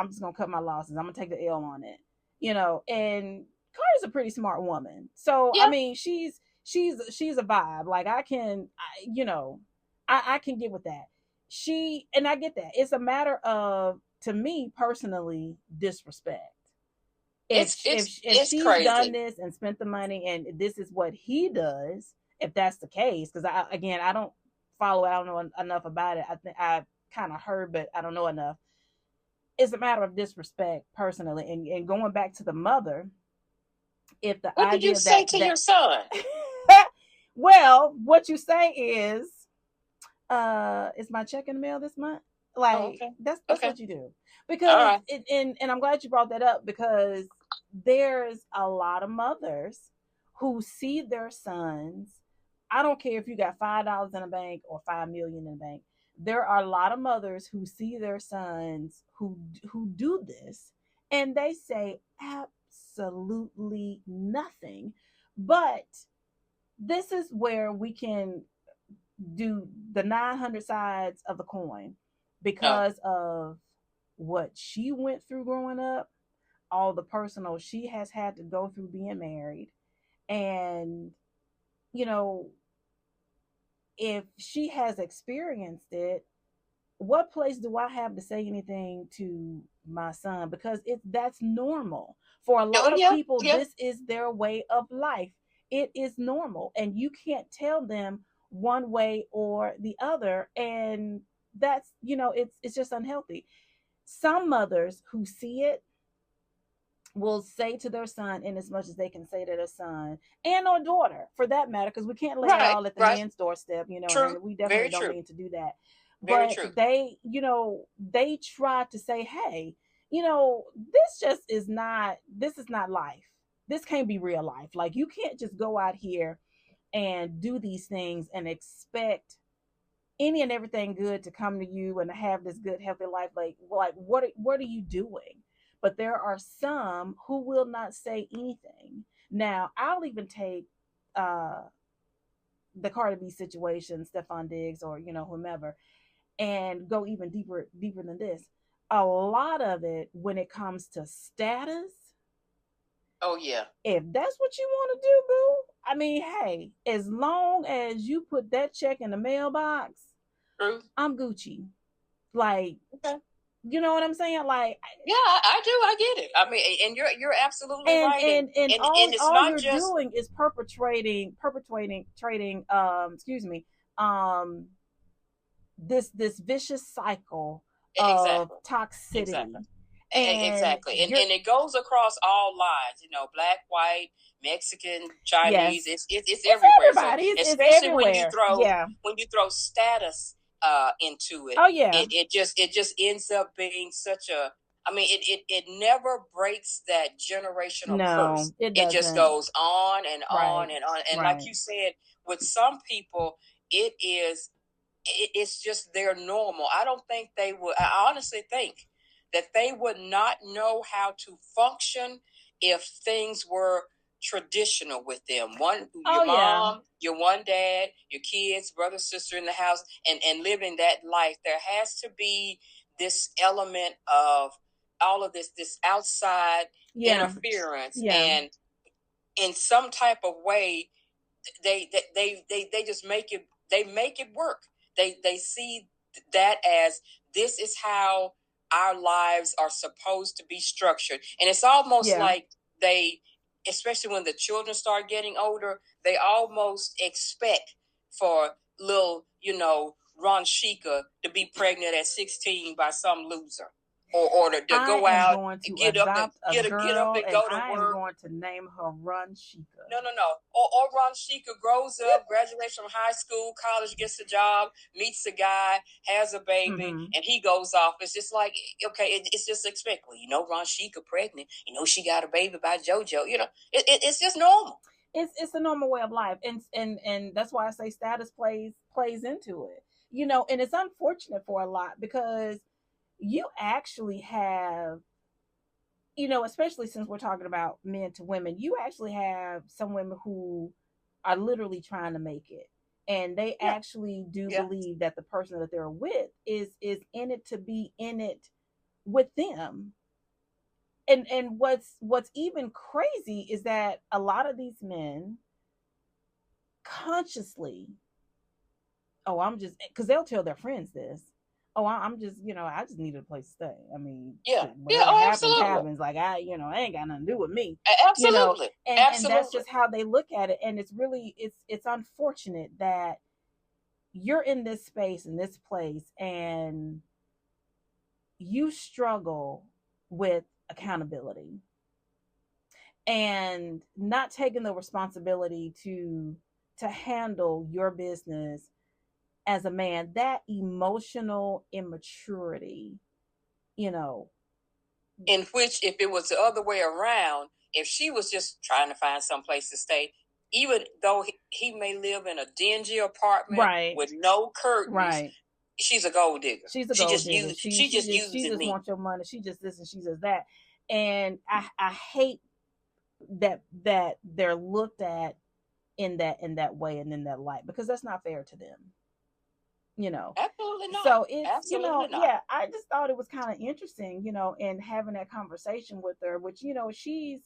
just gonna cut my losses. I'm gonna take the L on it, and Cardi's a pretty smart woman, so yeah. I mean, she's a vibe. Like, I can get with that. And I get that. It's a matter of, to me personally, disrespect. If she's crazy. Done this and spent the money, and this is what he does, if that's the case, because I don't follow. I don't know enough about it. I think I kind of heard, but I don't know enough. It's a matter of disrespect, personally. And going back to the mother, if the what idea did you say to your son? Well, what you say is my check in the mail this month? Like, okay. That's okay. What you do. Because and I'm glad you brought that up, because there's a lot of mothers who see their sons. I don't care if you got $5 in a bank or $5 million in a bank. There are a lot of mothers who see their sons who do this, and they say absolutely nothing. But this is where we can do the 900 sides of the coin, because of what she went through growing up, all the personal she has had to go through being married. And, if she has experienced it, what place do I have to say anything to my son? Because that's normal. For a lot of people, this is their way of life. It is normal. And you can't tell them one way or the other. And that's, it's just unhealthy. Some mothers who see it will say to their son, in as much as they can say to their son and or daughter, for that matter, because we can't lay it all at the men's doorstep, true. And we definitely don't mean to do that. Very but true. They, they try to say, hey, this is not life. This can't be real life. Like, you can't just go out here and do these things and expect any and everything good to come to you and to have this good, healthy life. Like what are you doing? but there are some who will not say anything. Now, I'll even take uh the Cardi B situation, Stephon Diggs, or whomever, and go even deeper than this. A lot of it, when it comes to status, oh yeah, if that's what you want to do, boo, I mean, hey, as long as you put that check in the mailbox, true. I'm Gucci. Like, Okay. you know what I'm saying? Like, yeah, I do. I get it. I mean, and you're absolutely right. And it's all not you're just doing is perpetrating trading excuse me um this vicious cycle of exactly, toxicity. exactly. And exactly, and it goes across all lines. Black, white, Mexican, Chinese. Yes. It's everywhere. Everybody. So It's especially everywhere. Yeah. when you throw status into it, Oh yeah. it just ends up being such a. I mean, it never breaks that generational No, curse. it It just doesn't. goes on and on Right. and on. And Right. like you said, with some people, it's just their normal. I don't think they would. I honestly think that they would not know how to function if things were traditional with them. Your mom, your one dad, your kids, brother, sister in the house, and living that life. There has to be this element of all of this outside interference, and in some type of way, they just make it work. They see that as this is how our lives are supposed to be structured, and it's almost like they, especially when the children start getting older, they almost expect for little Ron Sheikah to be pregnant at 16 by some loser, or to go out and get up and get up and go to I work. am going to name her Ron Sheikah. No. Or Ron Sheikah grows up, graduates from high school, college, gets a job, meets a guy, has a baby, and he goes off. It's just like, okay, it's just expected. Well, Ron Sheikah pregnant. She got a baby by JoJo. It's just normal. It's a normal way of life, and that's why I say status plays into it. And it's unfortunate for a lot, because you actually have, especially since we're talking about men to women, you actually have some women who are literally trying to make it, and they actually do believe that the person that they're with is in it to be in it with them. And what's even crazy is that a lot of these men consciously, I'm just, because they'll tell their friends this, I'm just, I just needed a place to stay. I mean, happens. Like, I ain't got nothing to do with me. Absolutely. And that's just how they look at it. And it's really, it's unfortunate that you're in this space, in this place, and you struggle with accountability and not taking the responsibility to handle your business as a man. That emotional immaturity, in which, if it was the other way around, if she was just trying to find some place to stay, even though he may live in a dingy apartment with no curtains, she's a gold digger. She just uses me. Wants your money. She just this and she does that. And I hate that they're looked at in that way and in that light, because that's not fair to them. Absolutely not. So it's absolutely not. I just thought it was kind of interesting, in having that conversation with her, which she's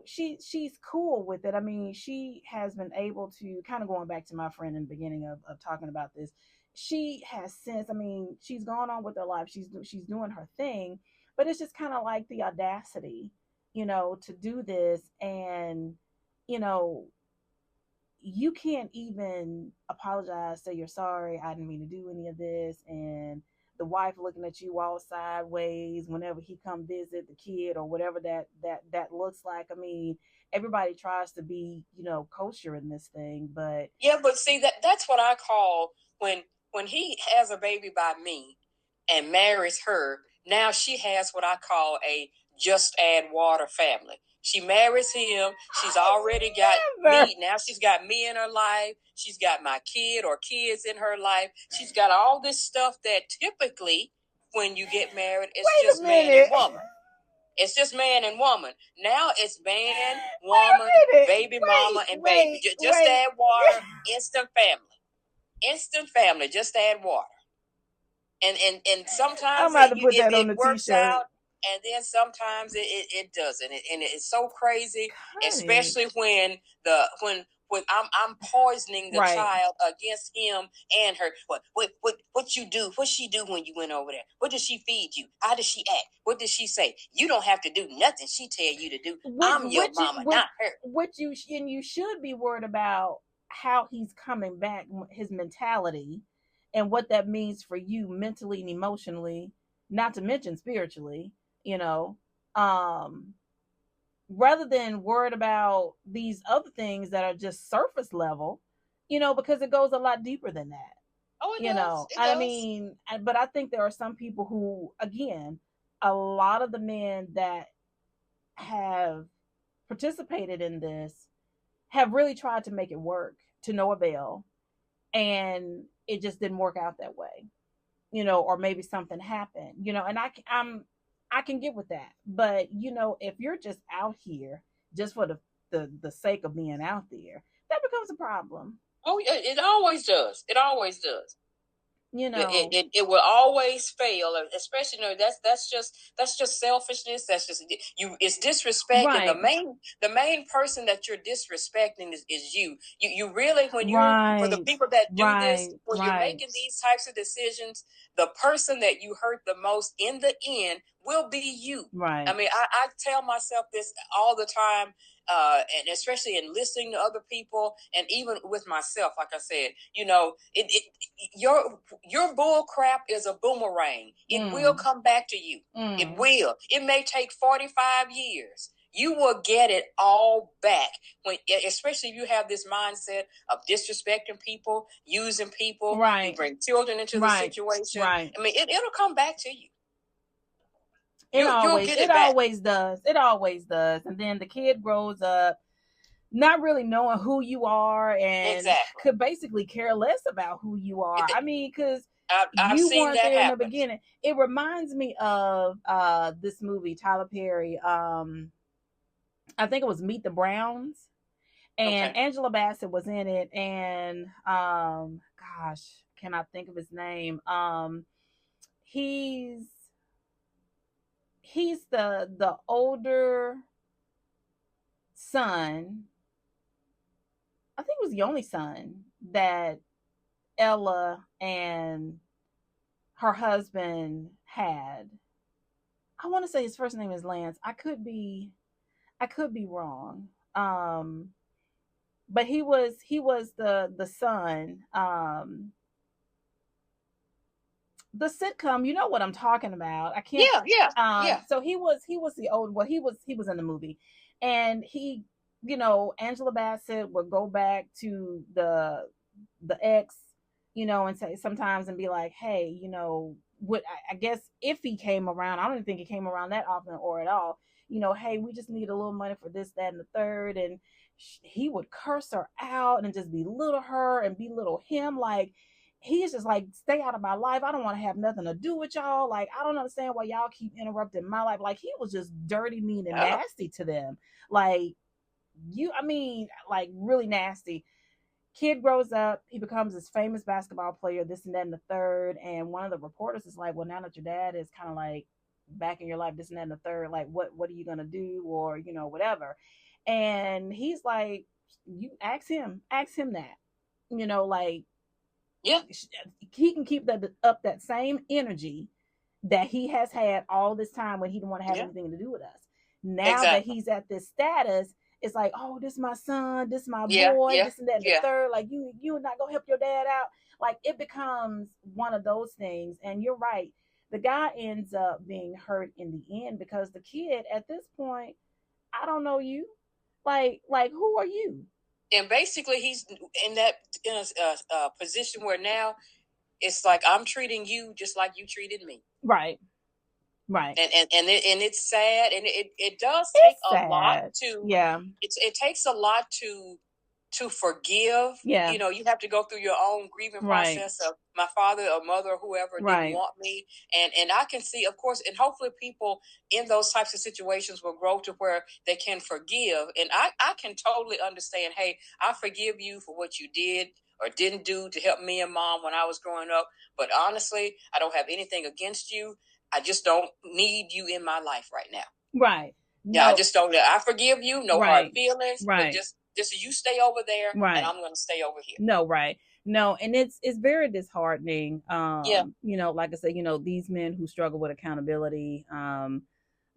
she's cool with it. I mean, she has been able to, kind of going back to my friend in the beginning of talking about this, she has since, I mean, she's gone on with her life, she's doing her thing, but it's just kind of like the audacity, to do this. And you can't even apologize, say you're sorry, I didn't mean to do any of this, and the wife looking at you all sideways whenever he come visit the kid, or whatever that looks like. I mean, everybody tries to be, kosher in this thing, but but see, that's what I call when he has a baby by me and marries her. Now she has what I call a just add water family. She marries him. She's already got me. Now she's got me in her life. She's got my kid or kids in her life. She's got all this stuff that typically, when you get married, it's just man and woman. It's just man and woman. Now it's man, woman, baby mama, and baby. Just add water. Instant family. Instant family. Just add water. And sometimes it works out, and then sometimes it doesn't. And it's so crazy, especially when I'm poisoning the child against him and her. What you do? What she do when you went over there? What did she feed you? How did she act? What did she say? You don't have to do nothing she tell you to do. I'm your mama, not her. You should be worried about how he's coming back, his mentality, and what that means for you mentally and emotionally, not to mention spiritually, rather than worried about these other things that are just surface level, because it goes a lot deeper than that. Oh, it does. It does. I mean, but I think there are some people who, again, a lot of the men that have participated in this have really tried to make it work to no avail, and it just didn't work out that way, or maybe something happened, and I can get with that. But if you're just out here just for the sake of being out there, that becomes a problem. Oh, it always does. It always does. It will always fail, especially that's just selfishness. That's just you. It's disrespect, right. And the main person that you're disrespecting is you. You really, when you for the people that do this, when you're making these types of decisions, the person that you hurt the most in the end will be you. Right. I mean, I tell myself this all the time. And especially in listening to other people, and even with myself, like I said, your bull crap is a boomerang. It will come back to you. It will. It may take 45 years. You will get it all back especially if you have this mindset of disrespecting people, using people. Right. You bring children into the situation. Right. I mean, it'll come back to you. It always does. It always does. And then the kid grows up not really knowing who you are, and could basically care less about who you are. I mean, because you weren't there in the beginning. It reminds me of this movie, Tyler Perry. I think it was Meet the Browns. And Angela Bassett was in it. And gosh, cannot think of his name. He's the older son. I think it was the only son that Ella and her husband had. I want to say his first name is Lance. I could be wrong. But he was the son. The sitcom, you know what I'm talking about. I can't. Yeah. So he was the old. Well, he was in the movie, and he, Angela Bassett would go back to the ex, and say sometimes and be like, hey, what I guess if he came around, I don't even think he came around that often or at all. Hey, we just need a little money for this, that, and the third, and he would curse her out and just belittle her and belittle him like. He's just like, stay out of my life. I don't want to have nothing to do with y'all. Like, I don't understand why y'all keep interrupting my life. Like, he was just dirty, mean, and nasty to them. Like, really nasty. Kid grows up. He becomes this famous basketball player, this and that and the third. And one of the reporters is like, well, now that your dad is kind of like back in your life, this and that and the third, like, what are you going to do? Or, whatever. And he's like, you ask him that, like, yeah, he can keep that same energy that he has had all this time when he didn't want to have anything to do with us. Now that he's at this status, it's like, oh, this is my son, this is my boy, this and that and the third. Like, you're not gonna help your dad out. Like, it becomes one of those things. And you're right, the guy ends up being hurt in the end because the kid at this point, I don't know you, like who are you? And basically, he's in a position where now it's like, I'm treating you just like you treated me. Right. And it's sad, and it does take a lot to. Yeah. It takes a lot to to forgive. Yeah. You know, you have to go through your own grieving Right. process of my father or mother or whoever Right. didn't want me. And I can see, of course, and hopefully people in those types of situations will grow to where they can forgive. And I can totally understand, hey, I forgive you for what you did or didn't do to help me and mom when I was growing up. But honestly, I don't have anything against you. I just don't need you in my life right now. Right. Yeah, I just don't. I forgive you. No hard feelings. Right. But just you stay over there, right. and I'm going to stay over here. No, right. No, and it's very disheartening. Yeah. You know, like I said, you know, these men who struggle with accountability,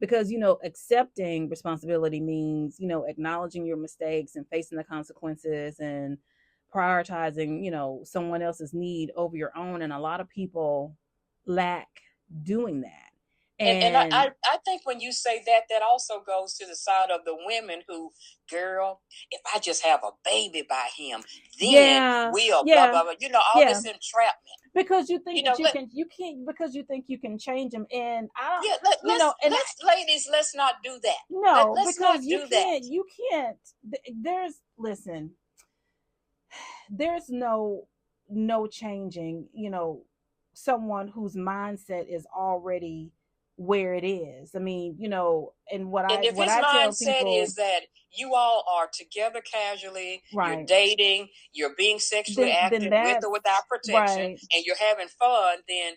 because, you know, accepting responsibility means, you know, acknowledging your mistakes and facing the consequences and prioritizing, you know, someone else's need over your own. And a lot of people lack doing that. And I think when you say that, that also goes to the side of the women who, girl, if I just have a baby by him, then we'll blah, blah, blah. You know, all this entrapment. Because you think you can't because you think you can change them. And I ladies, let's not do that. No, let's not do that. You can't. There's no changing, you know, someone whose mindset is already where it is. I mean, you know, and if his mindset is that you all are together casually, you're dating, you're being sexually active with or without protection, and you're having fun, then,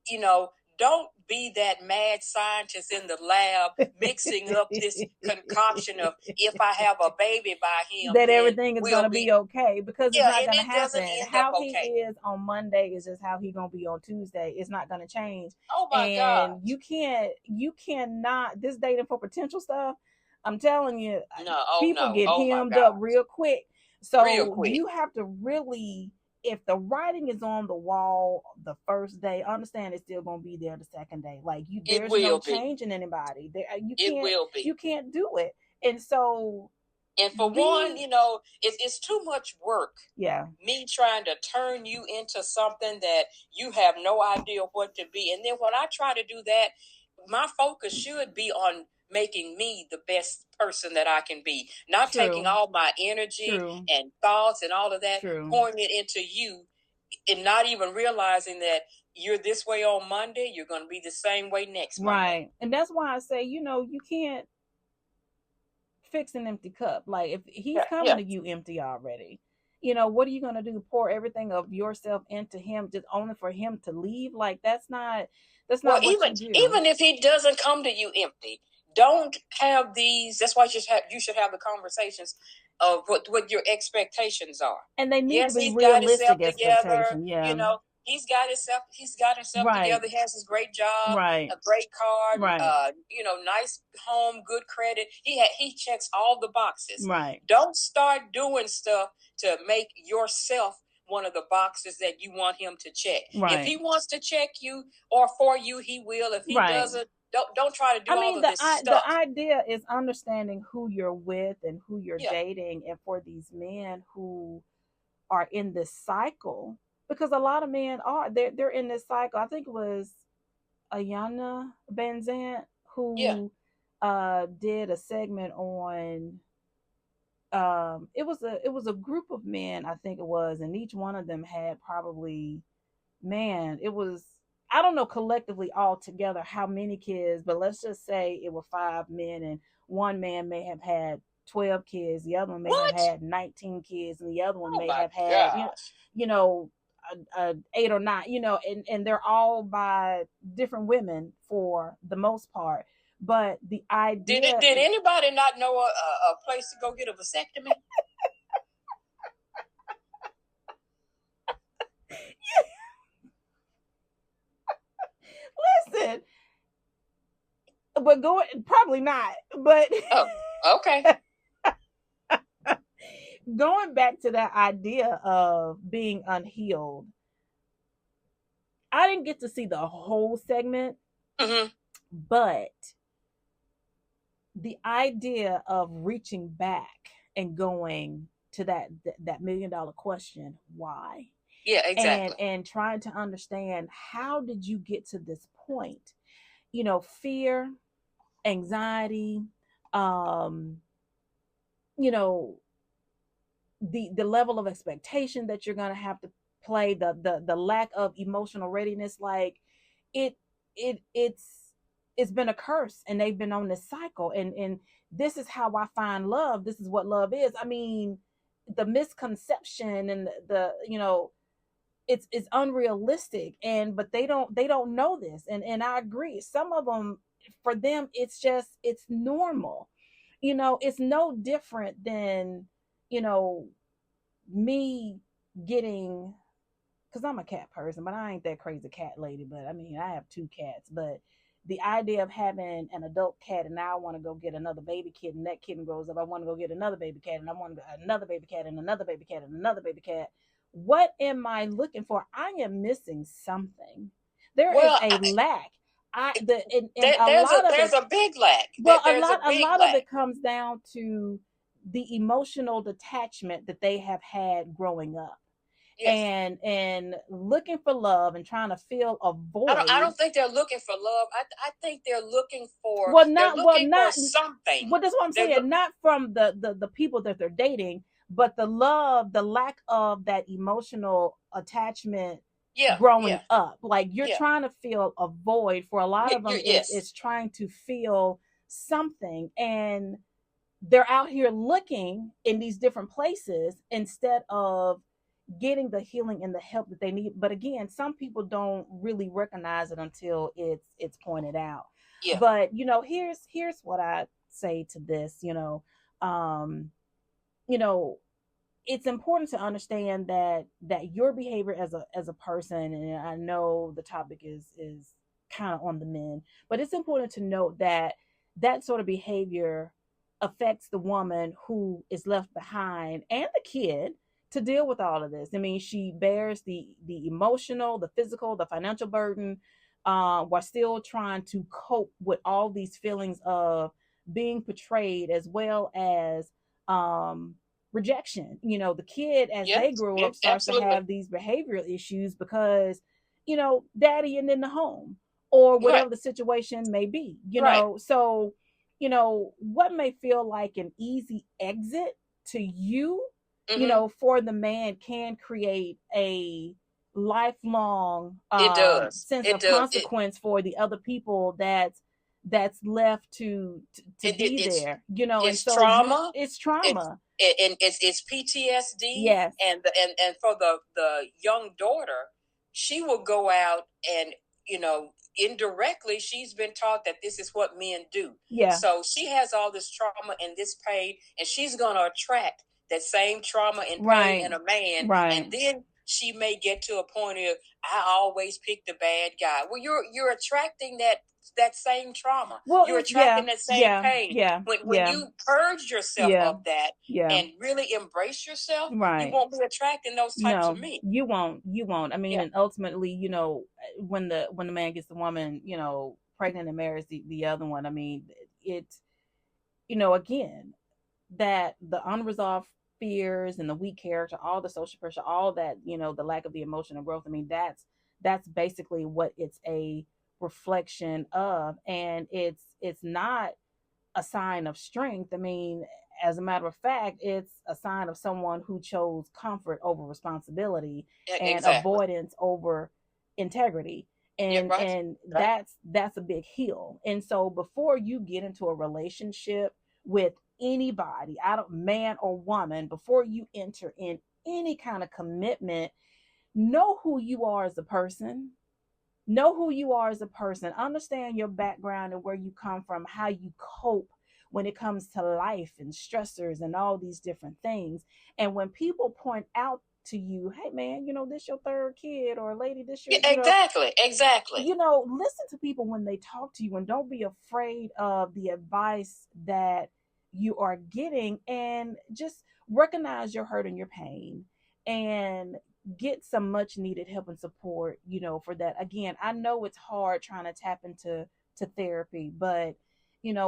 you know, don't be that mad scientist in the lab mixing up this concoction of if I have a baby by him, that everything is going to be okay, because it's not going to happen. How he okay. is on Monday is just how he's going to be on Tuesday. It's not going to change. Oh my God. You cannot, this dating for potential stuff, I'm telling you, people get hemmed up real quick. So you have to really, if the writing is on the wall the first day, understand it's still going to be there the second day. Like there's no changing anybody. You can't do it. And so, and for one, you know, it's too much work. Yeah. Me trying to turn you into something that you have no idea what to be. And then when I try to do that, my focus should be on making me the best person that I can be, not taking all my energy and thoughts and all of that, pouring it into you, and not even realizing that you're this way on Monday, you're going to be the same way next Monday. Right. And that's why I say, you know, you can't fix an empty cup. Like if he's coming to you empty already, you know, what are you going to do? Pour everything of yourself into him just only for him to leave? Like that's not what you do. Even if he doesn't come to you empty, don't have these. That's why you should have the conversations of what your expectations are. And they need to be realistic expectations. Yeah. You know, he's got himself together. He has his great job, a great car, you know, nice home, good credit. He checks all the boxes. Right. Don't start doing stuff to make yourself one of the boxes that you want him to check. Right. If he wants to check you or for you, he will. If he doesn't, don't try to do all of this stuff. The idea is understanding who you're with and who you're dating, and for these men who are in this cycle, because a lot of men they're in this cycle. I think it was Ayana Benzant who did a segment on it was a group of men, I think it was, and each one of them had probably, it was, I don't know collectively all together how many kids, but let's just say it were 5 men, and one man may have had 12 kids, the other one may have had 19 kids, and the other one may have had, you know, 8 or 9, you know, and they're all by different women for the most part. But the idea... Did anybody not know a place to go get a vasectomy? Listen, but probably not. But okay. Going back to that idea of being unhealed, I didn't get to see the whole segment, but the idea of reaching back and going to that $1 million question, why? Yeah, exactly. And trying to understand, how did you get to this point? You know, fear, anxiety, you know, the level of expectation that you're going to have to play, the lack of emotional readiness, like it it's been a curse, and they've been on this cycle, and this is how I find love. This is what love is. I mean, the misconception and it's unrealistic, and but they don't know this, and I agree, some of them, for them, it's normal. It's no different than you know me getting, because I'm a cat person, but I ain't that crazy cat lady. But I mean, I have two cats. But the idea of having an adult cat, and now I want to go get another baby kitten, and that kitten grows up, I want to go get another baby cat, and I want another baby cat, and another baby cat, and another baby cat. What am I looking for? I am missing something. There is Well, a lack. And a there's lot of there's it, a big lack. well, There's a a big lot of lack. it comes down to the emotional detachment that they have had growing up, Yes. and looking for love and trying to fill a I void. don't think they're looking for love. I think Well, they're looking for not something. well, that's what I'm They're saying. Not from the people that they're dating, but the lack of that emotional attachment yeah, growing yeah, up. Like, you're yeah. trying to fill a void. For a lot of them, Yes. it's trying to feel something, and they're out here looking in these different places instead of getting the healing and the help that they need. But again, some people don't really recognize it until it's pointed out. Yeah. But here's what I say to this. Um you know it's important to understand that your behavior as a person, and I know the topic is kind of on the men, but it's important to note that that sort of behavior affects the woman who is left behind, and the kid, to deal with all of this. I mean, she bears the emotional, the physical, the financial burden, while still trying to cope with all these feelings of being portrayed, as well as um rejection. The kid, as Yes. they grow up, Yes. starts to Absolutely. have these behavioral issues because daddy isn't in the home, or Right. whatever the situation may be. Right. So what may feel like an easy exit to you, Mm-hmm. for the man, can create a lifelong It does. sense It of does. consequence for the other people that's left to It, it be it's there. And it's so trauma. it's It's trauma. and it's PTSD, Yes. and for the young daughter, she will go out and indirectly she's been taught that this is what men do. Yeah. So she has all this trauma and this pain, and she's going to attract that same trauma and pain Right. in a man, Right. and then she may get to a point of, I always pick the bad guy. Well, you're attracting that same trauma. Well, You're yeah, attracting that same yeah, pain. yeah, When yeah, you purge yourself yeah, of that yeah. and really embrace yourself, you Right. won't be attracting those types of No, men. you won't. You won't. I mean, Yeah. and ultimately, when the man gets the woman, pregnant and marries the other one, I mean, it's again, that the unresolved fears and the weak character, all the social pressure, all that, the lack of the emotional growth. I mean, that's basically what it's a reflection of, and it's not a sign of strength. I mean, as a matter of fact, it's a sign of someone who chose comfort over responsibility, and Exactly. avoidance over integrity. Yeah, And right. and Right. that's a big hill. And so before you get into a relationship with anybody, I don't man or woman, before you enter in any kind of commitment, know who you are as a person. Know who you are as a person. Understand your background and where you come from, how you cope when it comes to life and stressors and all these different things. And when people point out to you, hey man, this your third kid, or lady, this your, Yeah, exactly. listen to people when they talk to you, and don't be afraid of the advice that you are getting, and just recognize your hurt and your pain, and get some much needed help and support, for that. Again, I know it's hard trying to tap into therapy, but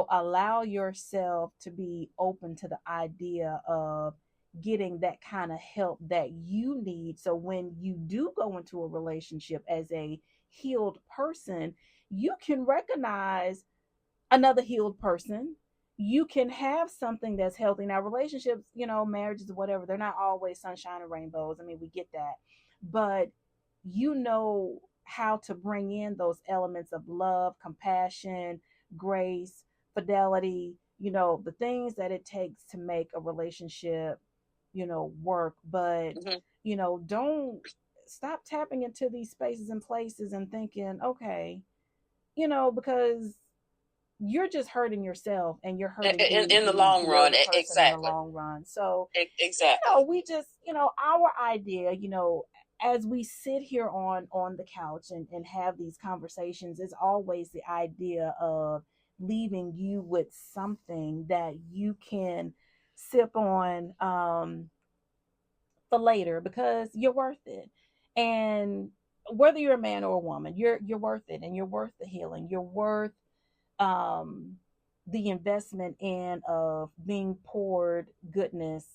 allow yourself to be open to the idea of getting that kind of help that you need, so when you do go into a relationship as a healed person, you can recognize another healed person. you can have something that's healthy. Now, relationships, marriages, whatever, they're not always sunshine and rainbows. I mean, we get that. But you know how to bring in those elements of love, compassion, grace, fidelity, the things that it takes to make a relationship, work. But, Mhm. Don't stop tapping into these spaces and places and thinking, okay, because you're just hurting yourself and you're hurting In the long the run, other person in the exactly. long run. So, Exactly. we just, our idea, as we sit here on the couch and have these conversations, is always the idea of leaving you with something that you can sip on for later, because you're worth it. And whether you're a man or a woman, you're worth it, and you're worth the healing. You're worth um the investment in of being poured goodness,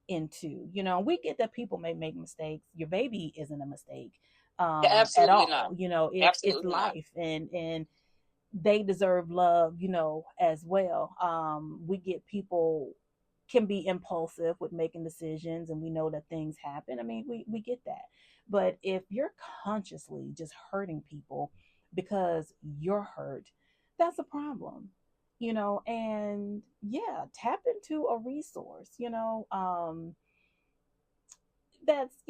into. We get that people may make mistakes. Your baby isn't a mistake Yeah, at absolutely not. all. It's Absolutely not. life, and they deserve love, as well. We get people can be impulsive with making decisions, and we know that things happen. I mean, we get that. But if you're consciously just hurting people because you're hurt, that's a problem. And yeah, tap into a resource, that's,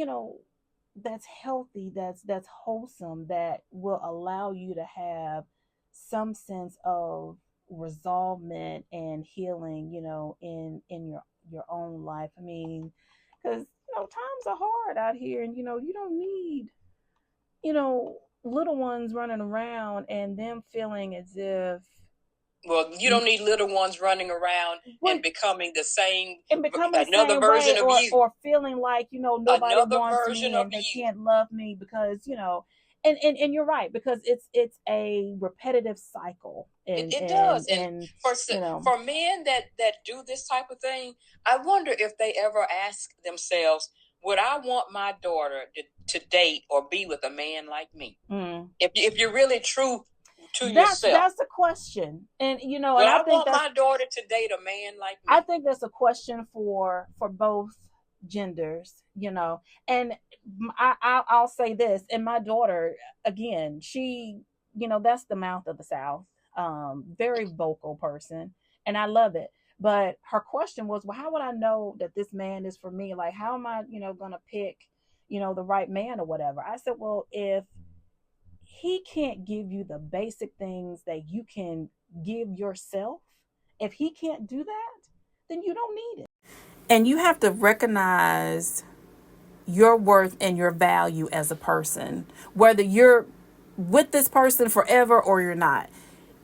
that's healthy, that's wholesome, that will allow you to have some sense of resolvement and healing, in your own life. I mean, because times are hard out here, and you don't need, little ones running around and them feeling as if, Well, you don't need little ones running around well, and becoming the same, and becoming the another same way, version of or you, feeling like, nobody another wants version me of and they you. can't love me because, and you're right, because it's a repetitive cycle. It, and it and does. And and for men that do this type of thing, I wonder if they ever ask themselves, would I want my daughter to date or be with a man like me? mm, If you're really true to that's yourself, the question. And will and I I think want that's my daughter to date a man like I me? think that's a question for both genders, and I'll say this. And my daughter, again, she, that's the mouth of the South, very vocal person, and I love it. But her question was, well, how would I know that this man is for me? Like, how am I, gonna pick, the right man or whatever? I said, well, if he can't give you the basic things that you can give yourself, if he can't do that, then you don't need it. And you have to recognize your worth and your value as a person, whether you're with this person forever or you're not.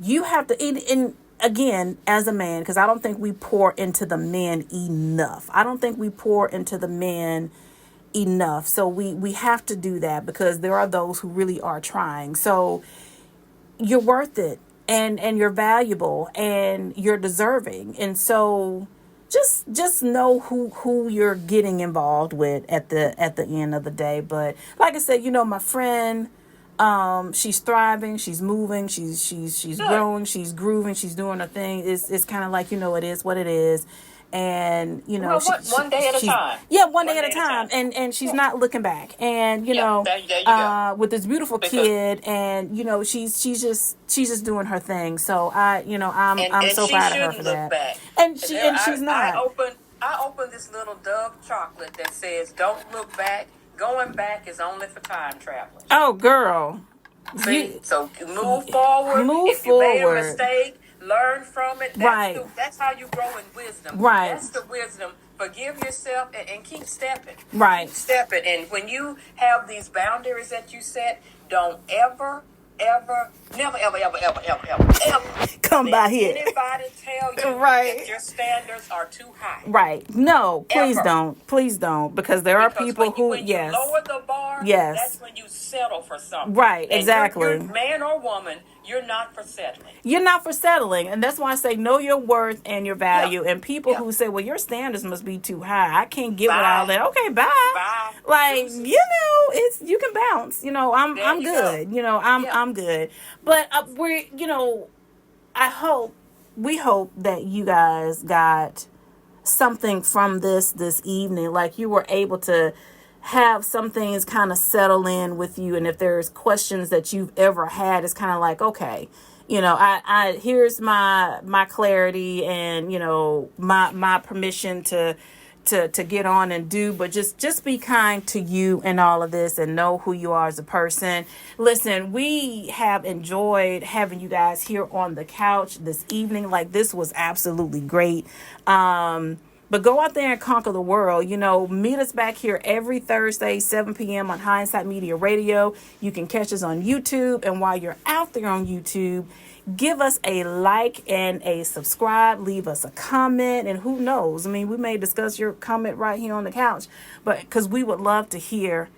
You have to, in again, as a man, because I don't think we pour into the men enough. I don't think we pour into the men enough. So we have to do that, because there are those who really are trying. So you're worth it, and you're valuable, and you're deserving. And so just know who you're getting involved with at the end of the day. But like I said, my friend, she's thriving, she's moving, she's growing, she's grooving, she's doing her thing. It's kind of like, it is what it is. And One day at a time. Yeah, one day at a time. And she's not looking back. And there you go. with this beautiful kid, and she's just doing her thing. So I'm so proud of her for that. Back. And she's not. I opened this little Dove chocolate that says, "Don't look back. Going back is only for time travelers." Oh, girl. See, so move forward. If you made a mistake, learn from it. That's how you grow in wisdom. Right. That's the wisdom. Forgive yourself and keep stepping. Right. Keep stepping. And when you have these boundaries that you set, don't ever, never, ever come by here. Anybody tell you right. that your standards are too high? Right. No, please don't. Please don't, because there are people when you lower the bar, that's when you settle for something. Right. And exactly. You're man or woman, you're not for settling. You're not for settling, and that's why I say know your worth and your value. And people who say, "Well, your standards must be too high. I can't get with all that." Okay, bye. Like it's you can bounce. I'm good. I'm good. But we're I hope we hope that you guys got something from this evening, like you were able to have some things kind of settle in with you. And if there's questions that you've ever had, it's kind of like, okay, I here's my clarity, and my permission to get on and do, but just be kind to you in all of this and know who you are as a person. Listen, we have enjoyed having you guys here on the couch this evening. Like, this was absolutely great. But go out there and conquer the world. Meet us back here every Thursday, 7 p.m. on Hindsight Media Radio. You can catch us on YouTube. And while you're out there on YouTube, give us a like and a subscribe. Leave us a comment. And who knows? I mean, we may discuss your comment right here on the couch, but because we would love to hear,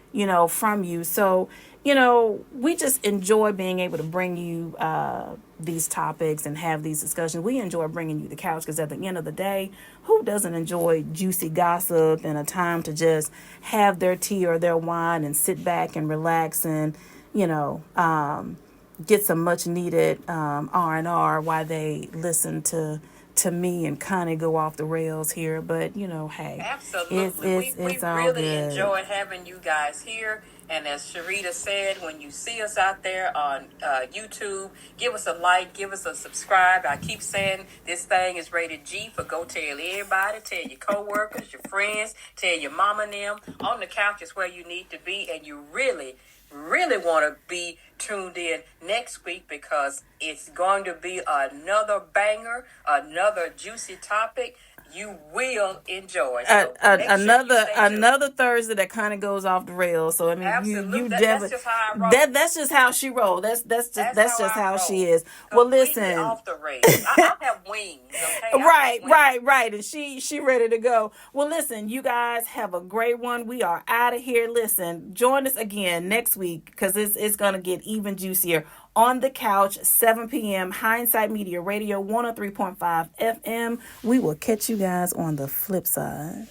from you. So, we just enjoy being able to bring you these topics and have these discussions. We enjoy bringing you the couch because at the end of the day, who doesn't enjoy juicy gossip and a time to just have their tea or their wine and sit back and relax and, get some much needed R&R while they listen to me and kind of go off the rails here. But hey, absolutely, we all really good. enjoyed having you guys here. And as Sharita said, when you see us out there on YouTube, give us a like, give us a subscribe. I keep saying this thing is rated G for go tell everybody, tell your coworkers, your friends, tell your mama and them. On the couch is where you need to be, and you really want to be tuned in next week because it's going to be another banger, another juicy topic. You will enjoy. So another Thursday that kind of goes off the rails. So I mean, absolutely. you that's just how I roll. That's just how she rolls. That's just how she is. Well, listen, off the rails. I have wings. Okay? Right. And she ready to go. Well, listen, you guys have a great one. We are out of here. Listen, join us again next week because it's gonna get even juicier. On the couch, 7 p.m. Hindsight Media Radio 103.5 FM. We will catch you guys on the flip side.